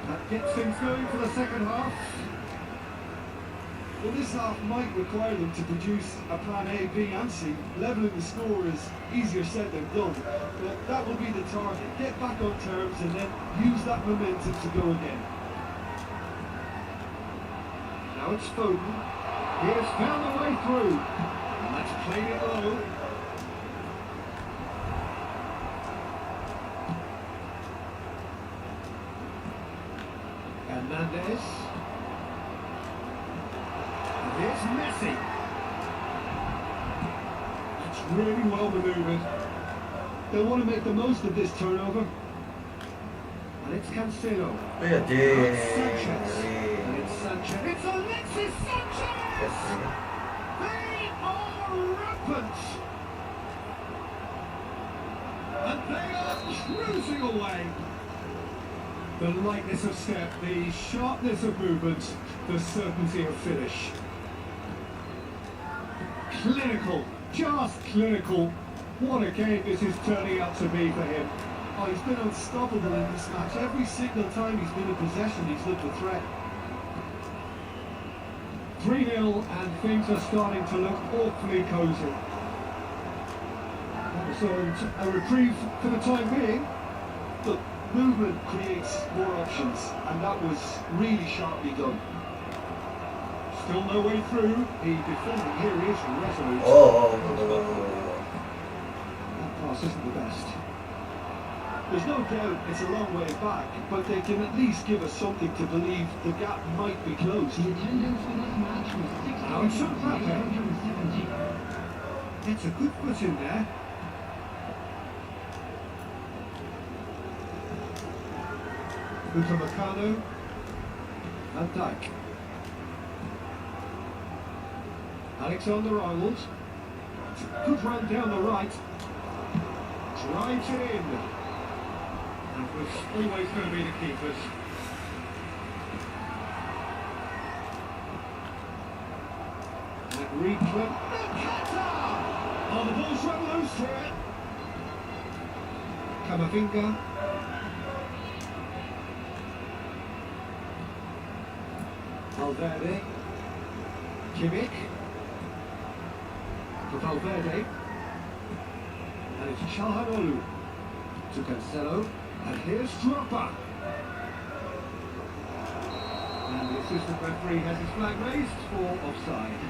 That gets things going for the second half. Well, this half might require them to produce a plan A, B and C. Levelling the score is easier said than done, but that will be the target. Get back on terms and then use that momentum to go again. Now it's Foden. He has found a way through. And that's played it low. Hernandez. And here's Messi. That's really well manoeuvred. They'll want to make the most of this turnover. And it's Cancelo. Iya, And it's Sanchez. And it's Sanchez. It's Alexis Sanchez! They are rampant! And they are cruising away. The lightness of step, the sharpness of movement, the certainty of finish. Clinical, just clinical. What a game this is turning out to be for him. Oh, he's been unstoppable in this match. Every single time he's been in possession, he's looked a threat. 3-0 and things are starting to look awfully cosy. That was a reprieve for the time being. Look, movement creates more options, and that was really sharply done. Still no way through. The defending here is resolute. That pass isn't the best. There's no doubt it's a long way back, but they can at least give us something to believe the gap might be closed. The attendance for this match was Now it's Mbappe. 6,870. It's a good foot in there. Upamecano. Van Dijk. Alexander-Arnold. Good run down the right. Drives it in. And was always going to be the keepers. And replay. Oh, the ball's run loose here. Camavinga. Valverde. Kimmich. To Valverde. And it's Çalhanoğlu. To Cancelo. And here's Drogba. And the assistant referee has his flag raised for offside.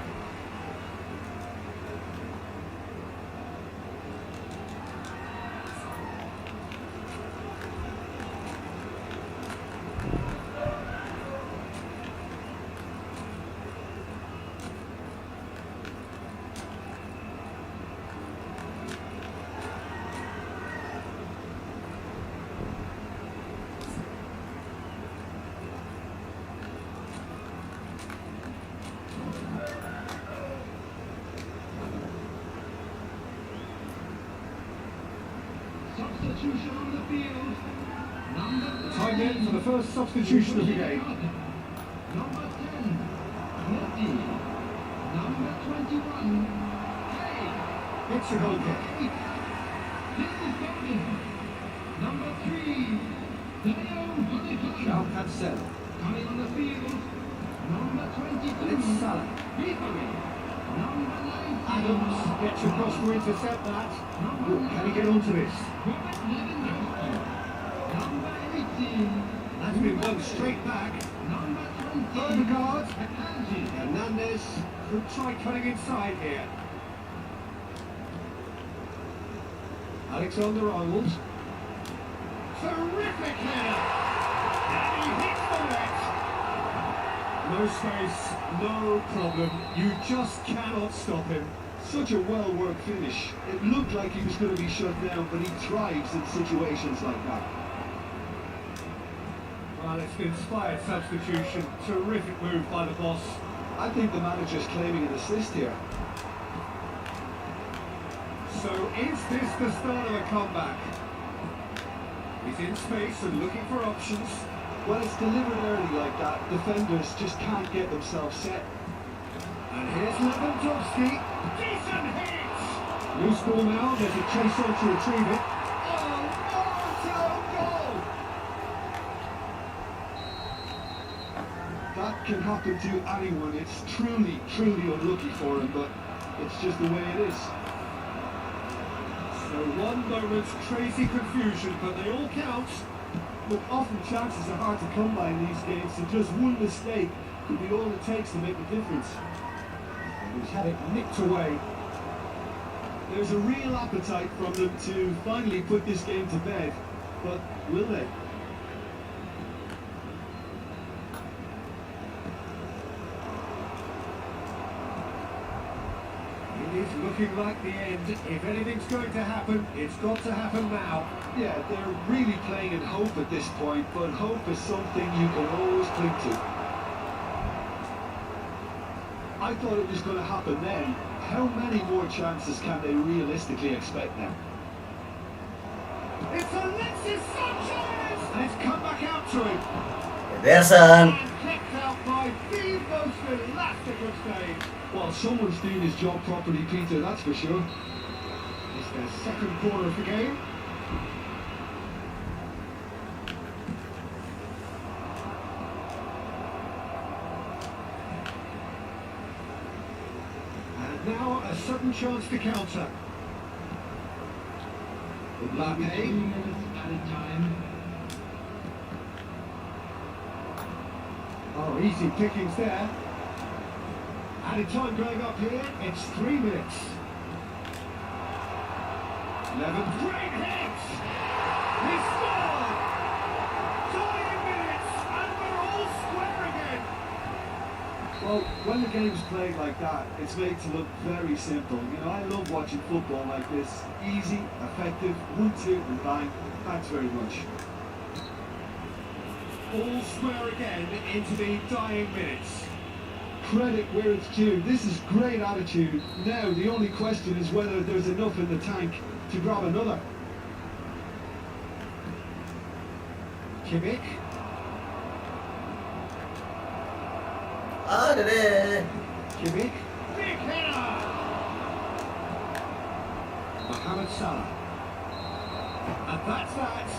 Substitution on the field. Time in for the first substitution of the game. Number 10, Murphy. Number 21, Pake. It's a goal kick. This is Gordon. Number 3, João Cancelo. coming on the field. Number 22, And it's Salah. Divisi. Number 19, Adams gets across to intercept that. Can he get onto this? Robert Lewandowski. Number 18, That's been won straight back. number 20, Odegaard. Akanji. Hernandez could try cutting inside here. Alexander-Arnold. Terrific header! And he hits the net! No space, no problem. You just cannot stop him. Such a well-worked finish. It looked like he was going to be shut down, but he thrives in situations like that. Well, it's an inspired substitution. Terrific move by the boss. I think the manager's claiming an assist here. So is this the start of a comeback? He's in space and looking for options. When it's delivered early like that, defenders just can't get themselves set. And here's Lewandowski. Decent hit! Loose ball now, there's a chase on to retrieve it. Oh, what a goal! That can happen to anyone. It's truly, truly unlucky for him, but it's just the way it is. So one moment's crazy confusion, but they all count. Look, often chances are hard to come by in these games, so just one mistake could be all it takes to make the difference. He's had it nicked away. There's a real appetite from them to finally put this game to bed, but will they? It is looking like the end. If anything's going to happen, it's got to happen now. Yeah, they're really playing in hope at this point, but hope is something you can always cling to. I thought it was going to happen then. How many more chances can they realistically expect now? It's Alexis Sanchez! And it's come back out to him. Ederson. And kicked out by the most elastic of stage. Well, someone's doing his job properly, Peter, that's for sure. It's their second corner of the game. And now a sudden chance to counter. Mbappe. 2 minutes added time. Oh, easy pickings there. Added time going up here. It's 3 minutes. Levin, great hit! He scored! 20 minutes, and we're all square again. Well, when the game's played like that, it's made to look very simple. You know, I love watching football like this. Easy, effective, 1-2 and bang. Thanks very much. All square again into the dying minutes. Credit where it's due. This is great attitude. Now, the only question is whether there's enough in the tank to grab another. Kimmich. Ada. Kimmich. Big header! Mohamed Salah. And that's that.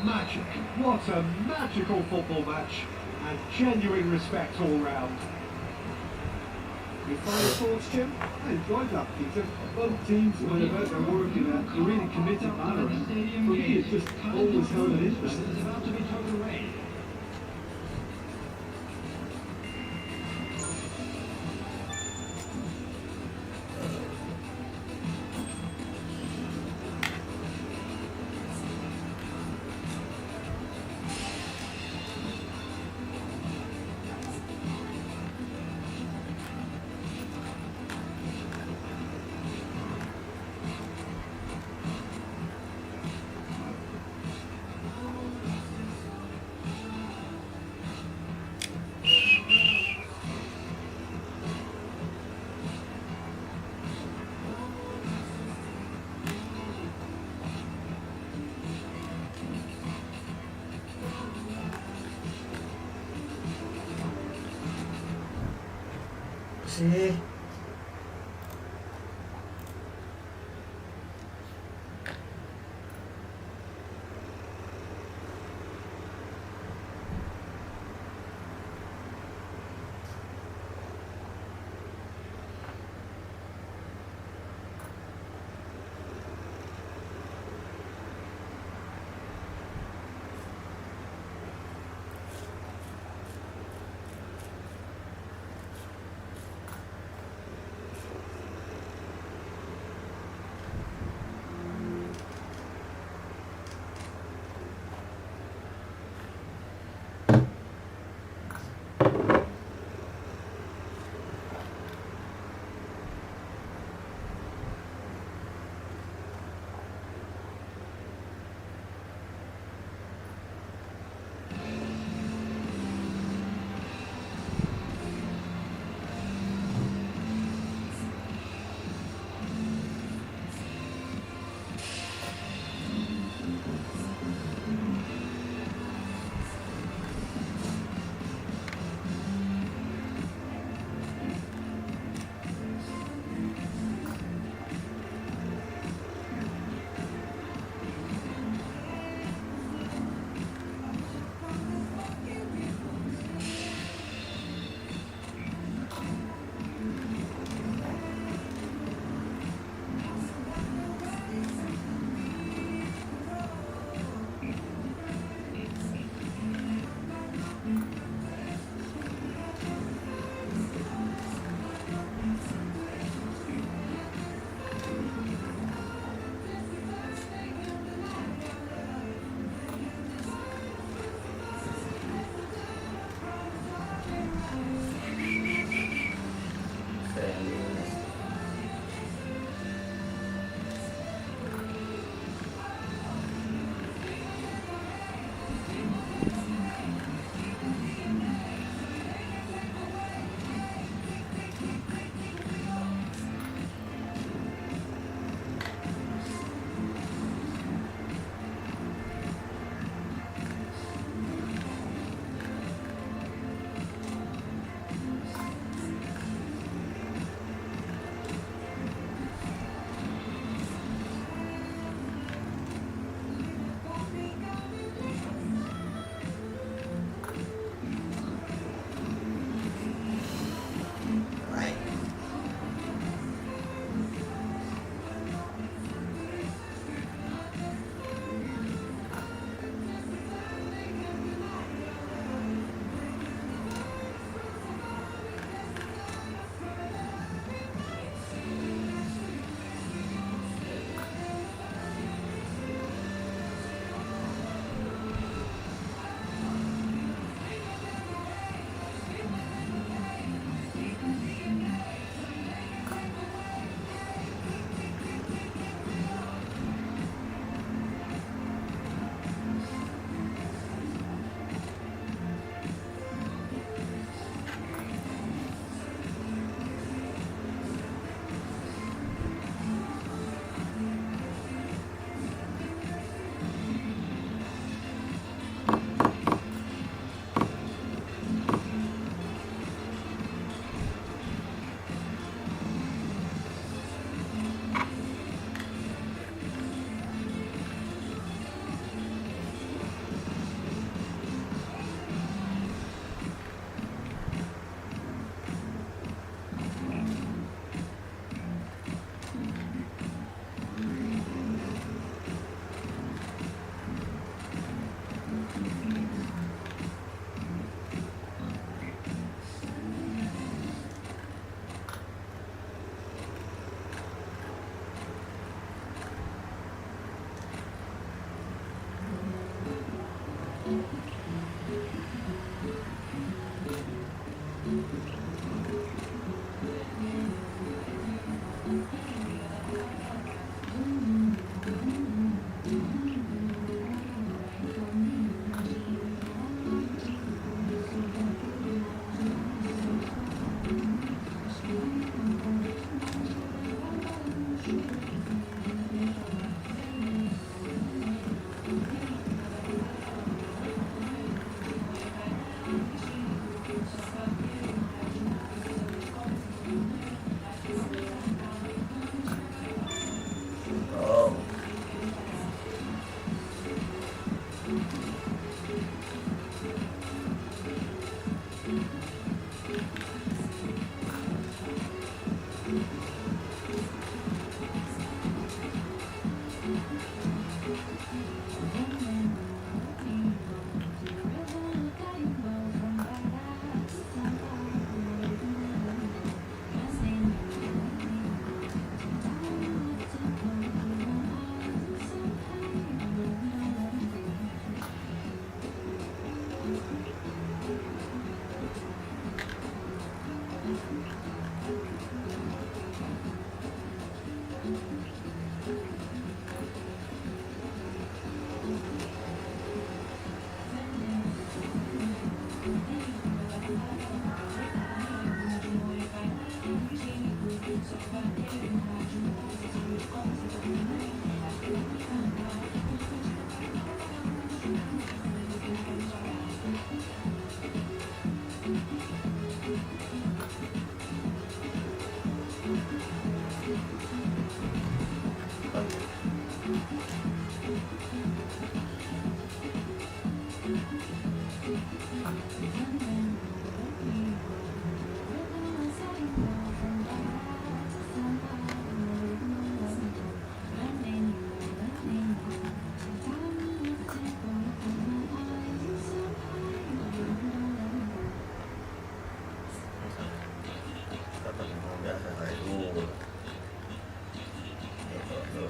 Magic. What a magical football match. And genuine respect all round. Your final thoughts, Jim? I enjoyed that, Peter. Both teams went about their work in a really committed manner, and for me it just always held an interest. It's about to be total rain. Sih.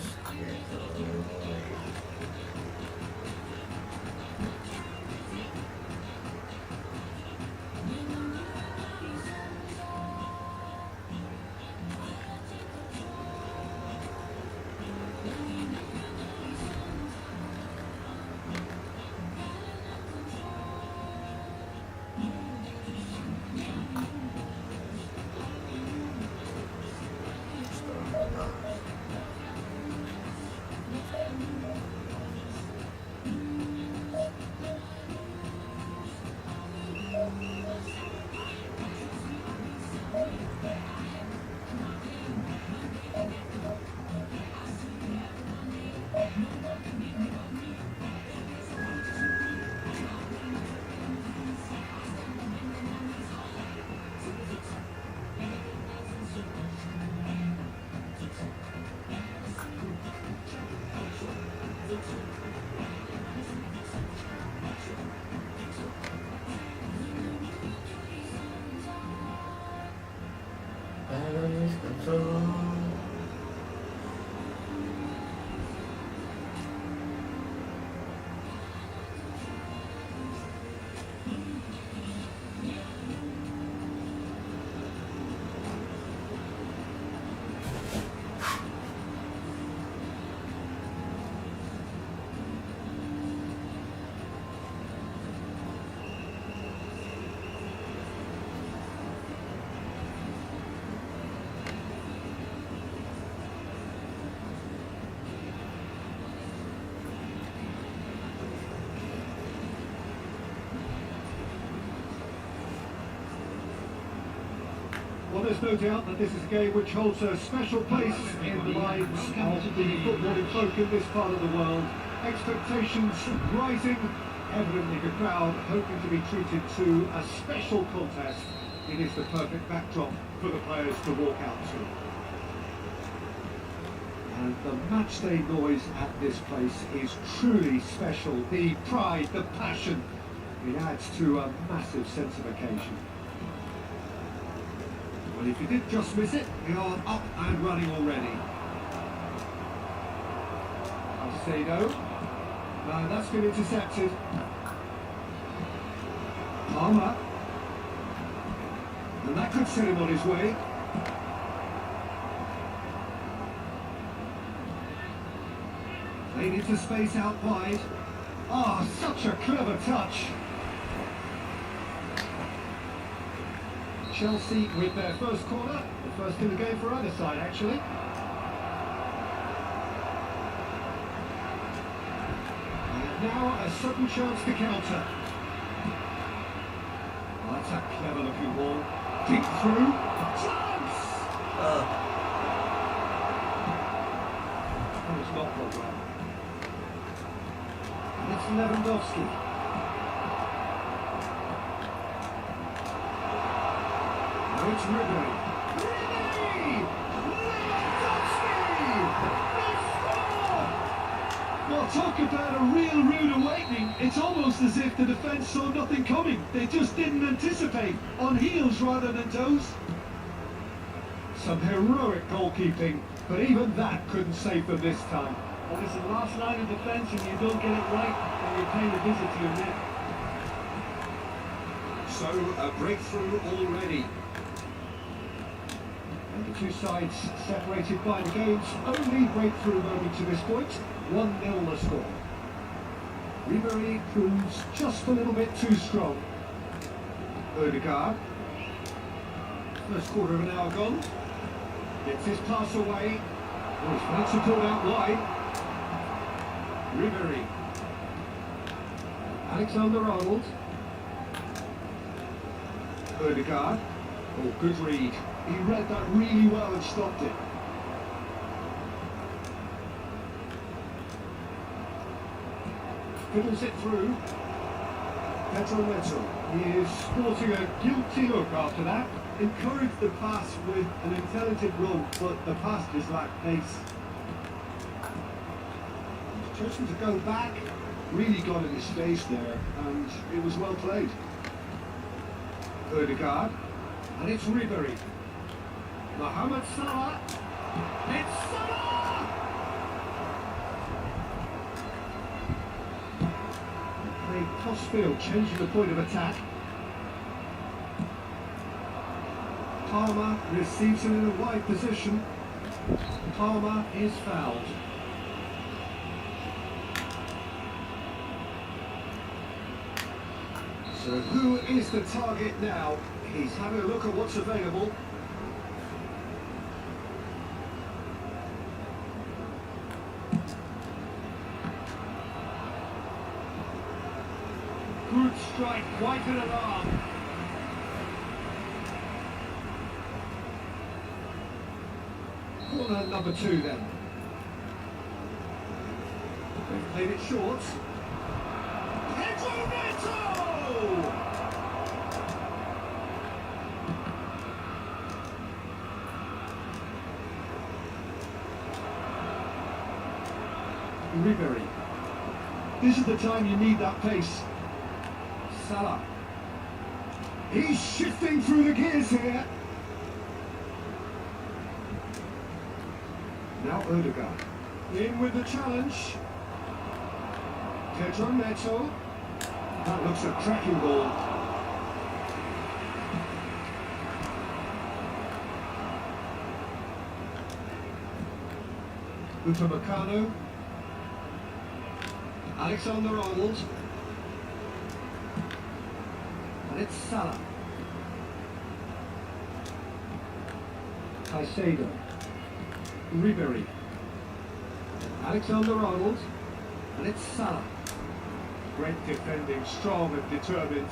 terus gitu. Balance control. Well, there's no doubt that this is a game which holds a special place in the minds of the footballing folk in this part of the world. Expectations rising, evidently the crowd hoping to be treated to a special contest. It is the perfect backdrop for the players to walk out to. And the matchday noise at this place is truly special. The pride, the passion, it adds to a massive sense of occasion. Well, if you did just miss it, we are up and running already. Alcedo. No, that's been intercepted. Palmer. And that could set him on his way. Played into space out wide. Ah, such a clever touch. Chelsea with their first corner, the first in the game for either side actually. And now a sudden chance to counter. Oh, that's a clever looking ball. Deep through. Chance! Oh, it's not gone well. And it's Lewandowski. It's Ribery. Ribery! Well, talk about a real rude awakening. It's almost as if the defence saw nothing coming. They just didn't anticipate. On heels rather than toes. Some heroic goalkeeping, but even that couldn't save them this time. Well, it's the last line of defence and you don't get it right, and you're paying a visit to your net. So, a breakthrough already. The two sides separated by the game's only breakthrough moment to this point. 1-0 the score. Ribery proves just a little bit too strong. Odegaard. First quarter of an hour gone. Gets his pass away. Oh, his flanks are pulled out wide. Ribery. Alexander-Arnold. Odegaard. Oh, good read. He read that really well and stopped it. Fiddles it through. Pedro Neto. He is sporting a guilty look after that. Encouraged the pass with an intelligent run, but the pass just lacked pace. He's chosen to go back. Really got in his face there, and it was well played. Odegaard. And it's Ribery. Mohamed Salah. It's Salah! Crossfield changing the point of attack. Palmer receives him in a wide position. Palmer is fouled. So who is the target now? He's having a look at what's available. Good strike, quite an alarm. Corner number 2 then. They've played it short. Pedro Neto! Ribery. This is the time you need that pace. Salah. He's shifting through the gears here. Now Odegaard. In with the challenge. Pedro Neto. That looks a cracking ball. Upamecano. Alexander-Arnold. And it's Salah. Caicedo. Ribery. Alexander-Arnold. And it's Salah. Great defending, strong and determined.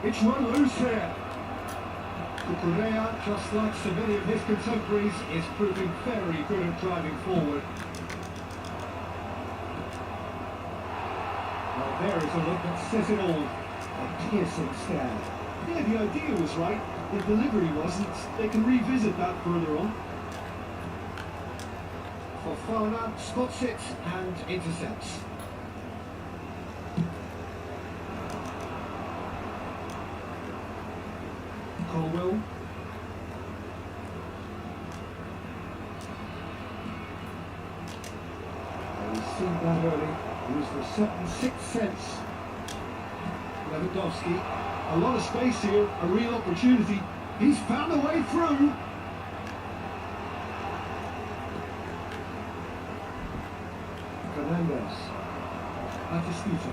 It's run loose here. Cucurella, just like so many of his contemporaries, is proving very good at driving forward. Well, there is a look that says it all. A piercing stare. Yeah, the idea was right. The delivery wasn't. They can revisit that further on. Fofana spots it and intercepts. Colwell. We've seen that early. It was for certain sixth sense. Lewandowski. A lot of space here, a real opportunity. He's found a way through. Fernandez. Batistuta.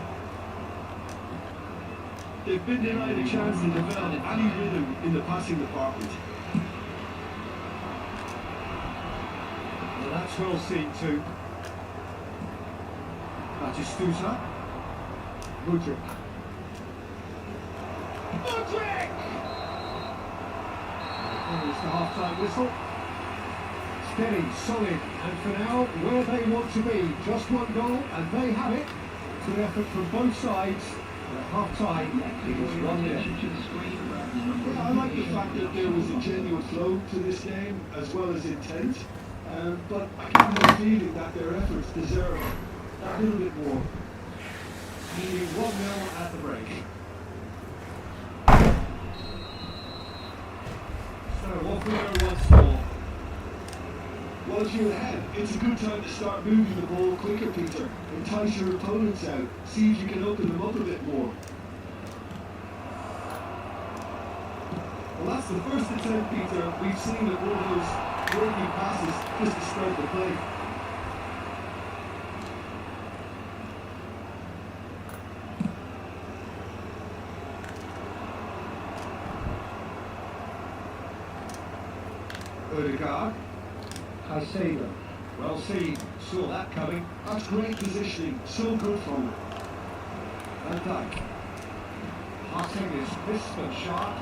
They've been denied a chance to develop any rhythm in the passing department. Well, that's well seen too. Batistuta. Mudryk. Mudryk! There's the half-time whistle. Steady, solid, and for now, where they want to be. Just one goal, and they have it. Good effort from both sides. And at half-time, it was 1-0. Yeah, I like the fact that there was a genuine flow to this game, as well as intent. But I have the feeling that their efforts deserve a little bit more. Leading 1-0 at the break. So, what we know once more. Well, if you're ahead, it's a good time to start moving the ball quicker, Peter. Entice your opponents out. See if you can open them up a bit more. Well, that's the first attempt, Peter. We've seen that one of those working passes just to start the play. Odegaard. Caicedo. Well seen. Saw that coming. That's great positioning. So good from him. Van Dijk. Passing is crisp and sharp.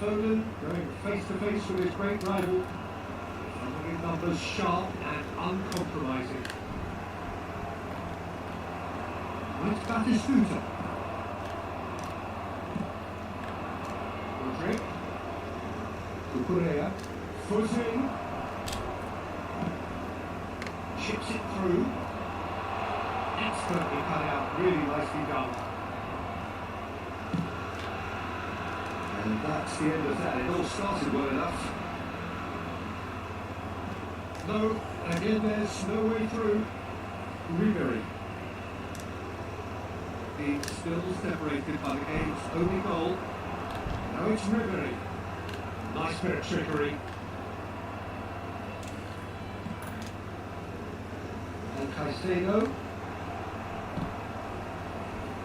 Foden going face to face with his great rival. Finding numbers sharp and uncompromising. With Batistuta. Mudryk. Cucurella. Footing. Chips it through. Expertly cut out. Really nicely done. And that's the end of that. It all started well enough. No, again there's no way through. Ribery. Being still separated by the game's only goal. Now it's Ribery. Nice bit of trickery. And Caicedo.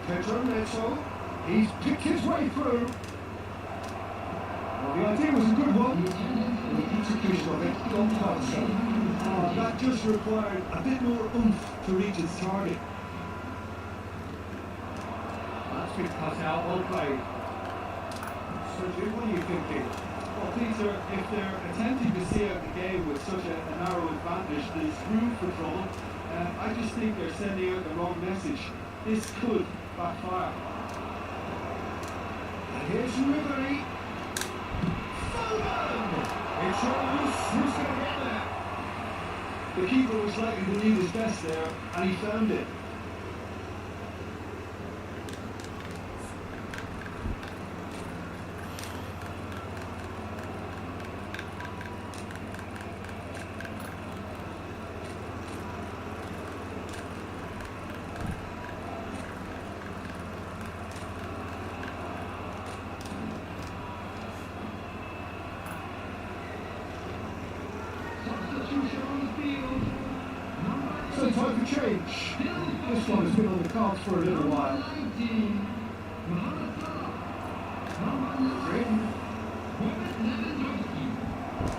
Pedro Neto. He's picked his way through. Well, the idea was a good one. The execution of it, not quite so. That just required a bit more oomph to reach its target. That's been cut out, well played. So Jim, what are you thinking? Well, Peter, if they're attempting to see out the game with such a narrow advantage, there's room for trouble. I just think they're sending out the wrong message. This could backfire. And here's Ribery. It shows who's going to get there. The keeper was likely to leave his best there, and he found it. Substitution on the field. So time for change. This one has been on the cards for a little while. 19. Mohamed Salah. Number 9. Robert Lewandowski.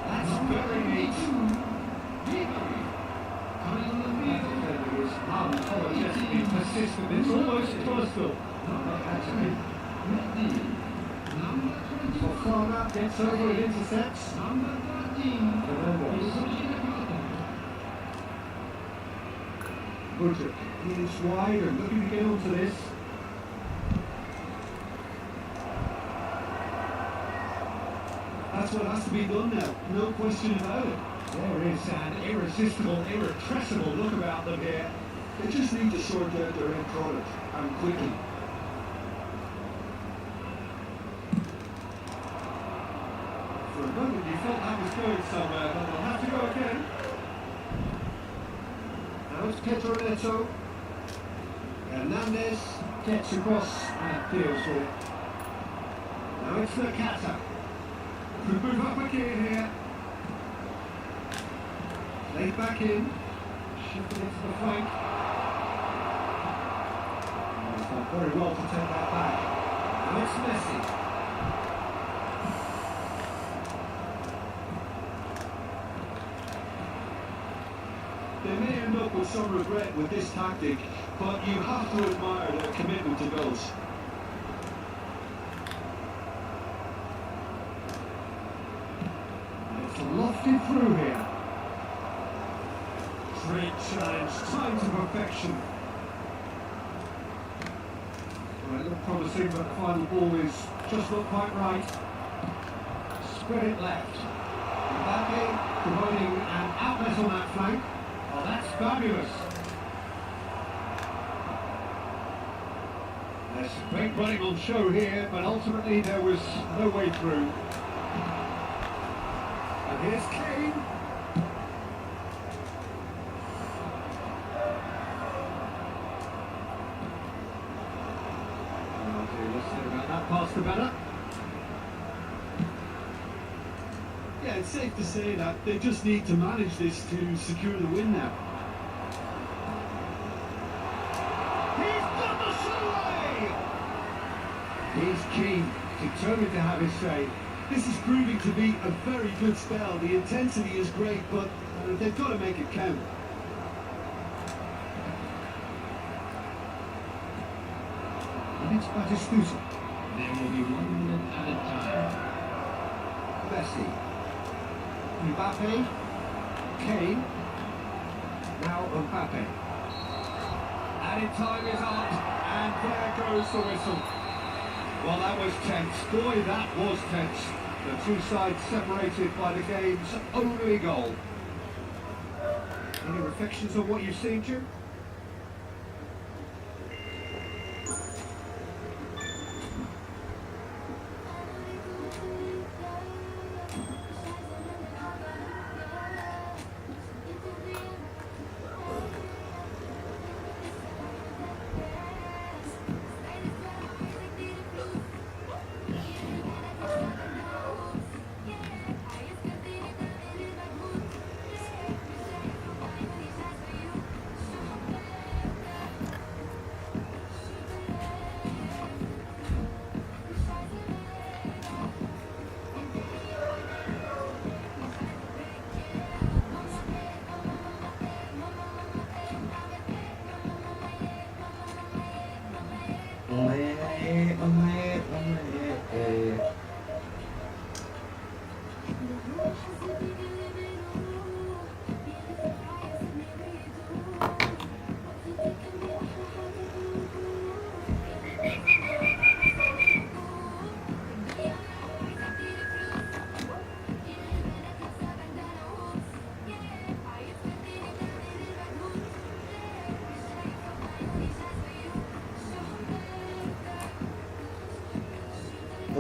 That's very neat. Ribery. Coming on the That field. defender is unapologetically persistent. It's almost personal. That had to be. Messi. Number 20. So Farmer gets over and intercepts. Number 13. Fernandes. Budget is wide and looking to get onto this. That's what has to be done now, no question about it. There is an irresistible, irrepressible look about them here. They just need to sort out their end product, and quickly. For a moment you felt that was going somewhere, but they'll have to go again. Now it's Pedro Neto. Hernandez gets across and deals with it. Now it's Nakata. Could move up again here. Laid back in. Shifted into the flank. Oh, he's done very well to take that back. Now it's Messi. They may end up with some regret with this tactic, but you have to admire their commitment to goals. It's lofted through here. Great challenge, timed to perfection. Well, it looked promising, but the final ball is just not quite right. Spread it left. Mbappe providing an outlet on that flank. Oh, that's fabulous. There's great running on show here, but ultimately there was no way through. And here's Kane. Let's say about that pass to Bella. Yeah, it's safe to say that they just need to manage this to secure the win now. He's got the shot away! He's keen, determined to have his say. This is proving to be a very good spell. The intensity is great, but they've got to make it count. And it's Batistuta. There will be 1 minute added time. Messi. Mbappe. Kane. Now Mbappe. Added time is up, and there goes the whistle. Well, that was tense. Boy, that was tense. The two sides separated by the game's only goal. Any reflections on what you've seen, Jim?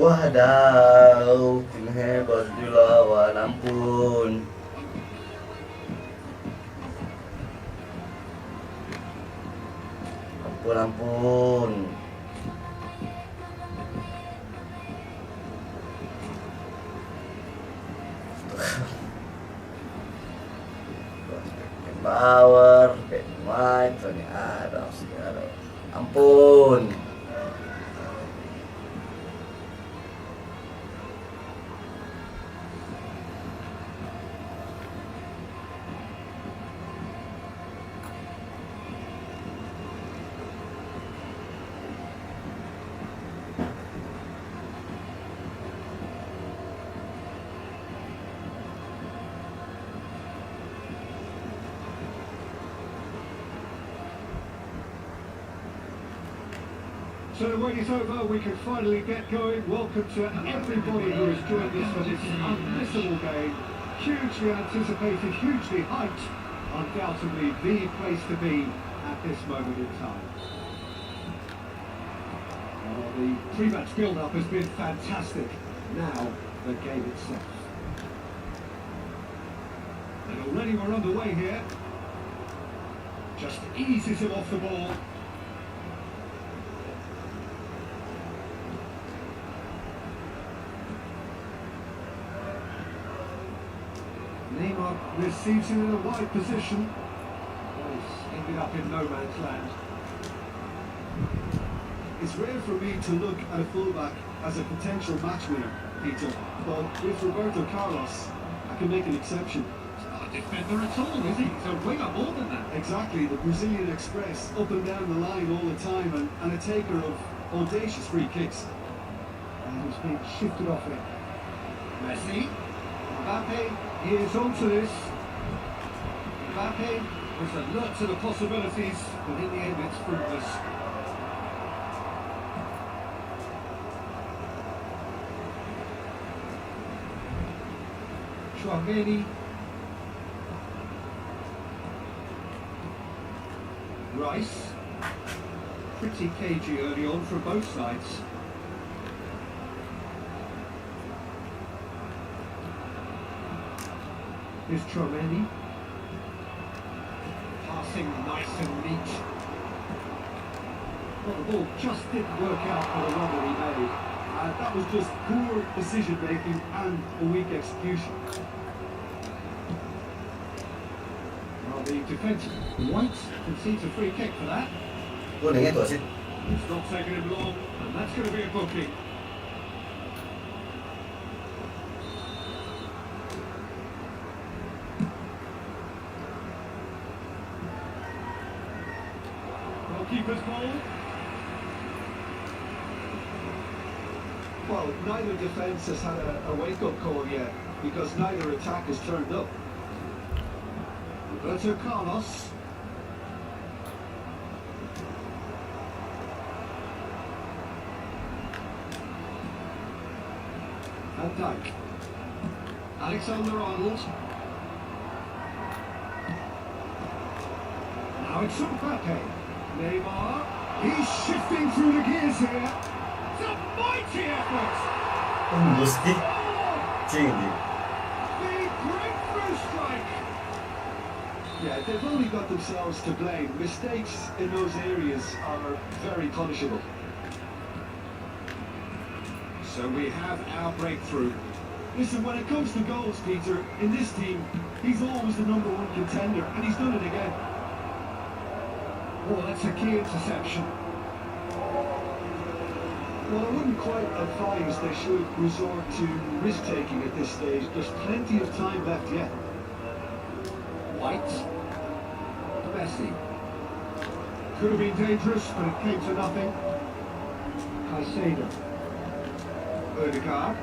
Wadaw, tim hebat dilawan, ampun. Ampun. Power, pemain, Tony Adams, ampun. So the wait is over, we can finally get going. Welcome to everybody who has joined us for this unmissable game. Hugely anticipated, hugely hyped. Undoubtedly the place to be at this moment in time. The pre-match build-up has been fantastic. Now, the game itself. And already we're underway here. Just eases him off the ball. Neymar receives him in a wide position. Well, he's ended up in no man's land. It's rare for me to look at a fullback as a potential match winner, Peter, but with Roberto Carlos, I can make an exception. He's not a defender at all, is he? He's a winger more than that. Exactly, the Brazilian express, up and down the line all the time, and a taker of audacious free kicks. And he's been shifted off it. Messi. Mbappe is onto this. Mbappe was alert to the possibilities, but in the end it's fruitless. Chouameni. Rice. Pretty cagey early on from both sides. Here's Chouameni. Passing nice and neat. Well, the ball just didn't work out for the run that he made. That was just poor decision making and a weak execution. Well, the defence White concedes a free kick for that. Kuning itu wasit. It's not taking him long, and that's going to be a booking. Goalkeeper's goal. Well, neither defence has had a wake-up call yet, because neither attack has turned up. Roberto Carlos. Van Dijk. Alexander-Arnold. Now it's Mbappe. Neymar. He's shifting through the gears here. It's a mighty effort. Gusti. Tinggi. The breakthrough strike. Yeah, they've only got themselves to blame. Mistakes in those areas are very punishable. So we have our breakthrough. Listen, when it comes to goals, Peter, in this team, he's always the number one contender, and he's done it again. Oh, that's a key interception. Well, I wouldn't quite advise they should resort to risk-taking at this stage. There's plenty of time left yet. White. Messi. Could have been dangerous, but it came to nothing. Caicedo. Odegaard.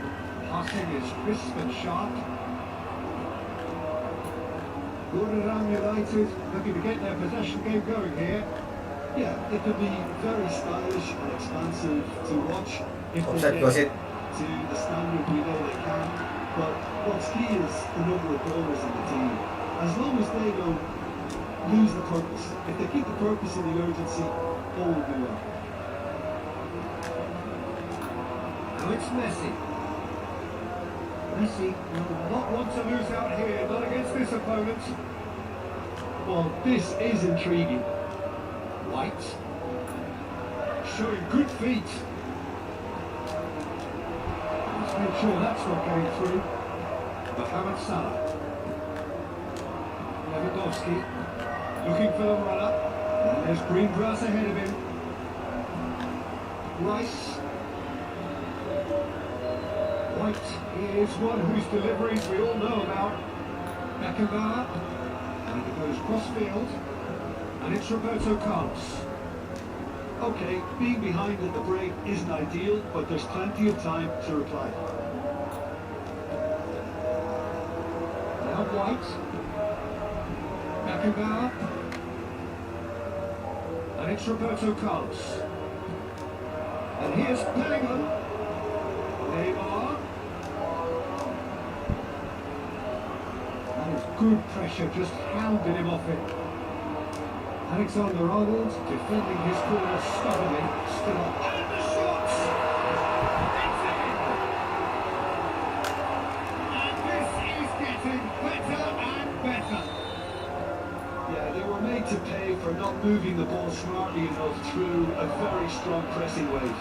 Passing is crisp and sharp. Gordon United looking to get their possession game going here. Yeah, it could be very stylish and expansive to watch if they Offside get wasit. to the standard we know they can. But what's key is the number of ballers in the team. As long as they don't lose the purpose, if they keep the purpose and the urgency, all will be well. And Now it's Messi. Messi will not want to lose out here, not against this opponent. Well, this is intriguing. White. Showing good feet. Let's make sure that's not going through. Mohamed Salah. Lewandowski. Looking for the runner. And there's green grass ahead of him. Rice. White is one whose deliveries we all know about. Beckenbauer. And it goes cross-field. And it's Roberto Carlos. Okay, being behind at the break isn't ideal, but there's plenty of time to reply. Now White. Beckenbauer. And it's Roberto Carlos. And here's Bellingham. Neymar. And it's good pressure, just hounded him off it. Alexander-Arnold defending his corner stubbornly, still up. And the shots! It's in! And this is getting better and better. Yeah, they were made to pay for not moving the ball smartly enough through a very strong pressing wave.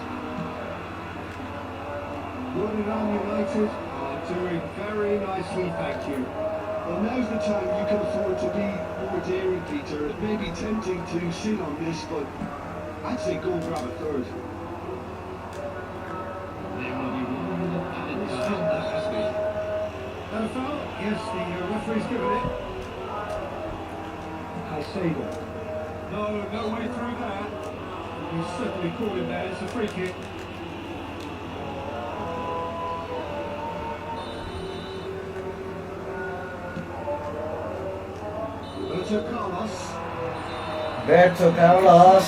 Rotherham United are doing very nicely, thank you. Well, now's the time you can afford to be more daring, Peter. It may be tempting to sit on this, but I'd say go and grab a third. There will be one more penalty on that, hasn't he? And a foul? Yes, the referee's given it. Caicedo. No way through there. He's certainly caught him there, it's a free kick. Roberto Carlos. Roberto Carlos.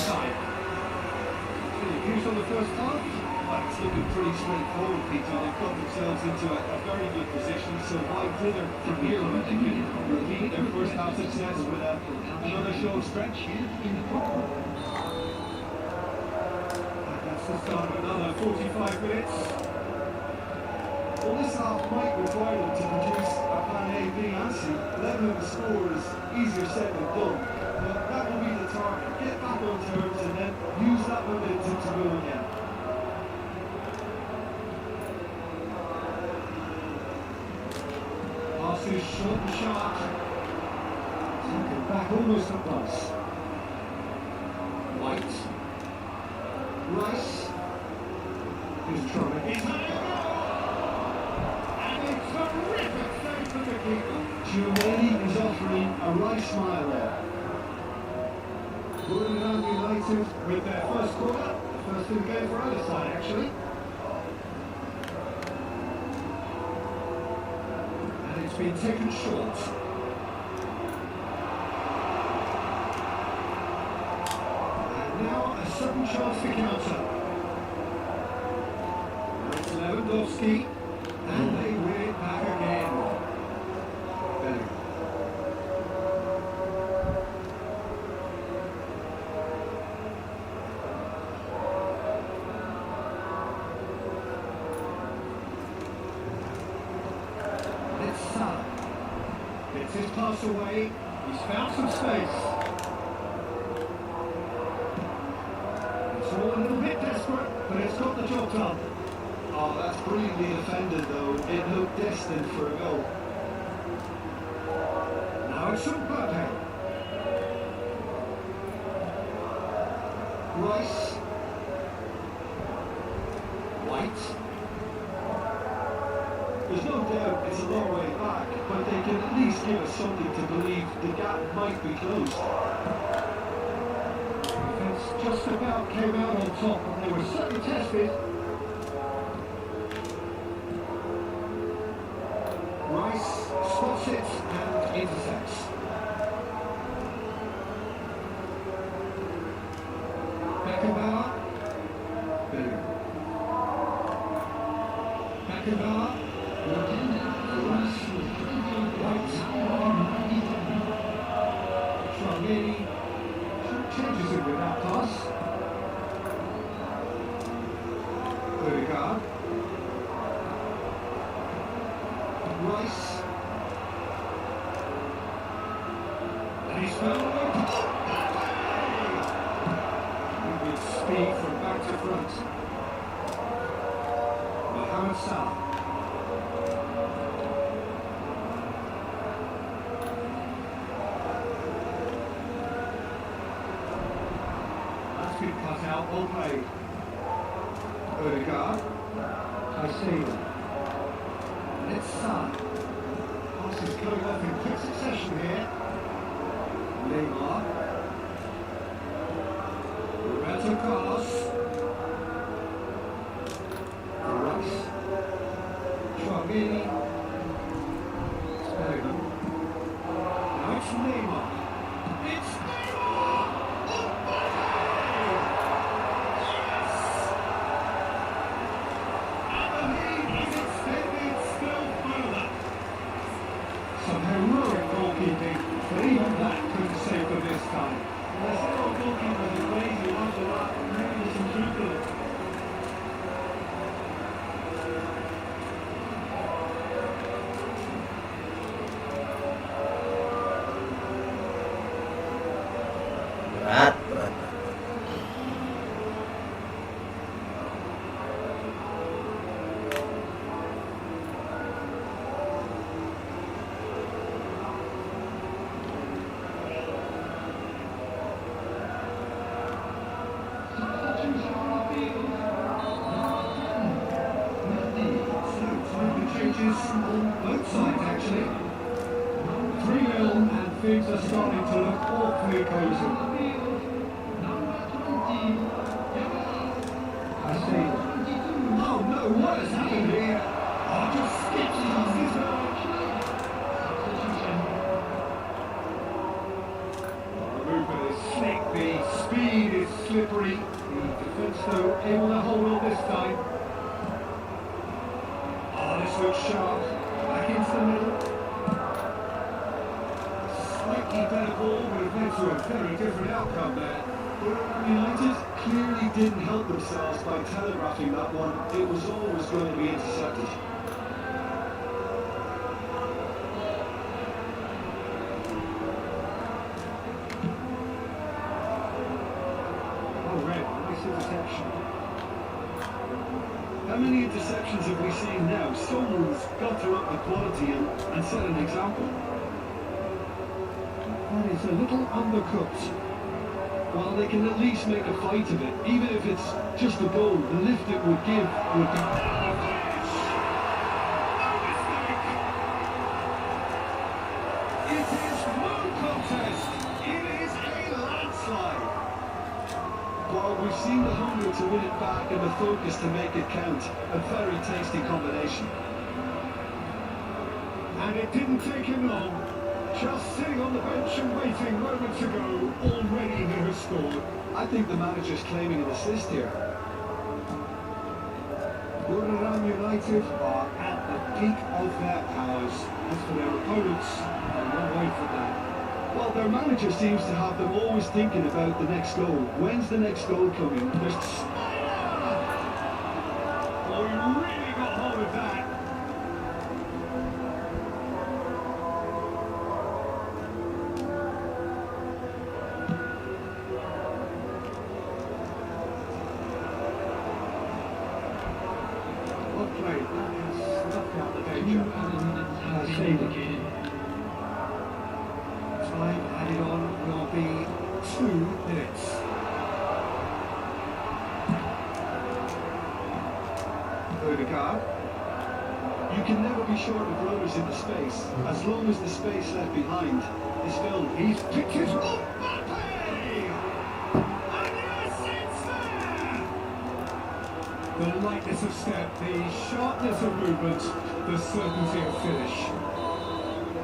Any views on the first half? Well, it's looking pretty straightforward, Peter. They've got themselves into a very good position, so why thither from here when they can repeat their first half success with another show of stretch? That's the start of another 45 minutes. Well, this half might require them to produce a plan A, B and C. Leveling the score is easier said than done, but that will be the target. Get back on terms and then use that momentum to go again. Pass is short and sharp. Taken back almost at once. White. Rice. He's trying to... And a terrific save for the keeper. Giovanni is offering a right smile there. Rotherham United with their first corner. First in the game for either side, actually. And it's been taken short. And now a sudden chance to counter. And it's Lewandowski. And they win it back again. Bellingham. It's Salah. Gets his pass away. He's found some space. It's all a little bit desperate, but it's got the job done. Oh, that's brilliantly defended though. It looked destined for a goal. Now it's Pake. Rice. White. There's no doubt it's a long way back, but they can at least give us something to believe the gap might be closed. Defence just about came out on top, and they were certainly tested. Rice spots it and intercepts. Beckenbauer. Bellingham. Beckenbauer. Rice. White. Trangeni. Changes it with that pass. Odegaard. He's found it. With speed from back to front. Mohamed Salah. That's been cut out, well played. Odegaard. I see them. It's Salah. Passes going off in quick succession here. Neymar. Roberto Carlos. Rice. Chouameni. Bellingham. Now it's Neymar. It's Neymar! Yes! And the lead is extended still further. Some heroic goalkeeping, but even that couldn't save them this time. The zero goalkeepers are crazy after that. Really some people. Berat, berat. Changes on both sides actually. 3-0 and things are starting to look awfully cosy. I see. Oh no, what has happened here? Oh, just skips past his mark. The movement is slick, the speed is slippery. The defence though able to hold on this time. This looks sharp. Back into the middle. Slightly better ball would have led to a very different outcome there. United clearly didn't help themselves by telegraphing that one. It was always going to be intercepted. Oh, red. Nice interception. How many interceptions have we seen now? Someone's got to up the quality and set an example. That is a little undercooked. Well, they can at least make a fight of it. Even if it's just a goal, the lift it would give would be... It is no contest. It is a landslide. Well, we've seen the hunger to win it back and the focus to make it count. A very tasty combination. And it didn't take him long. Just sitting on the bench and waiting moments ago, already he has scored. I think the manager's claiming an assist here. Buriram United are at the peak of their powers. As for their opponents, they're a long way from that. Well, their manager seems to have them always thinking about the next goal. When's the next goal coming? There's... Oh, he really got hold of that. Well played. That has snuffed out the danger. Saving. Time added on will be 2 minutes. Odegaard. You can never be short of runners in the space, as long as the space left behind is filled. He's picked it up. And yes, it's there! The lightness of step, the sharpness of movement, the certainty of finish.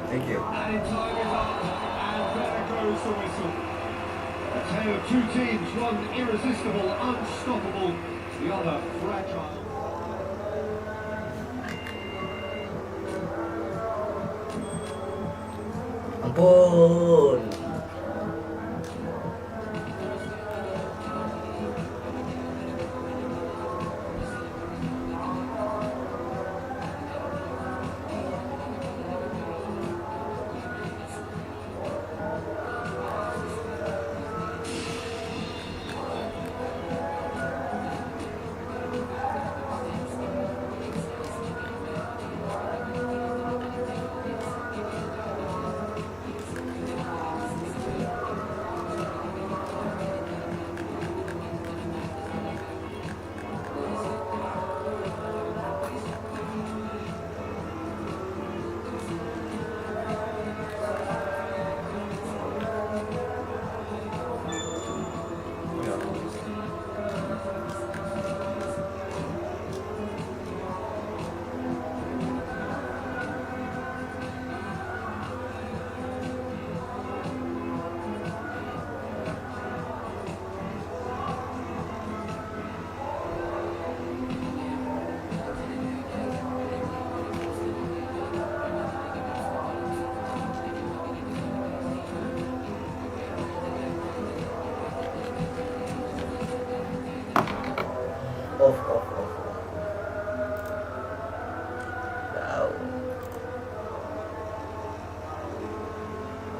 Thank you. And time is up, and there goes the whistle. A tale of two teams, one irresistible, unstoppable, the other fragile. Ampun. off.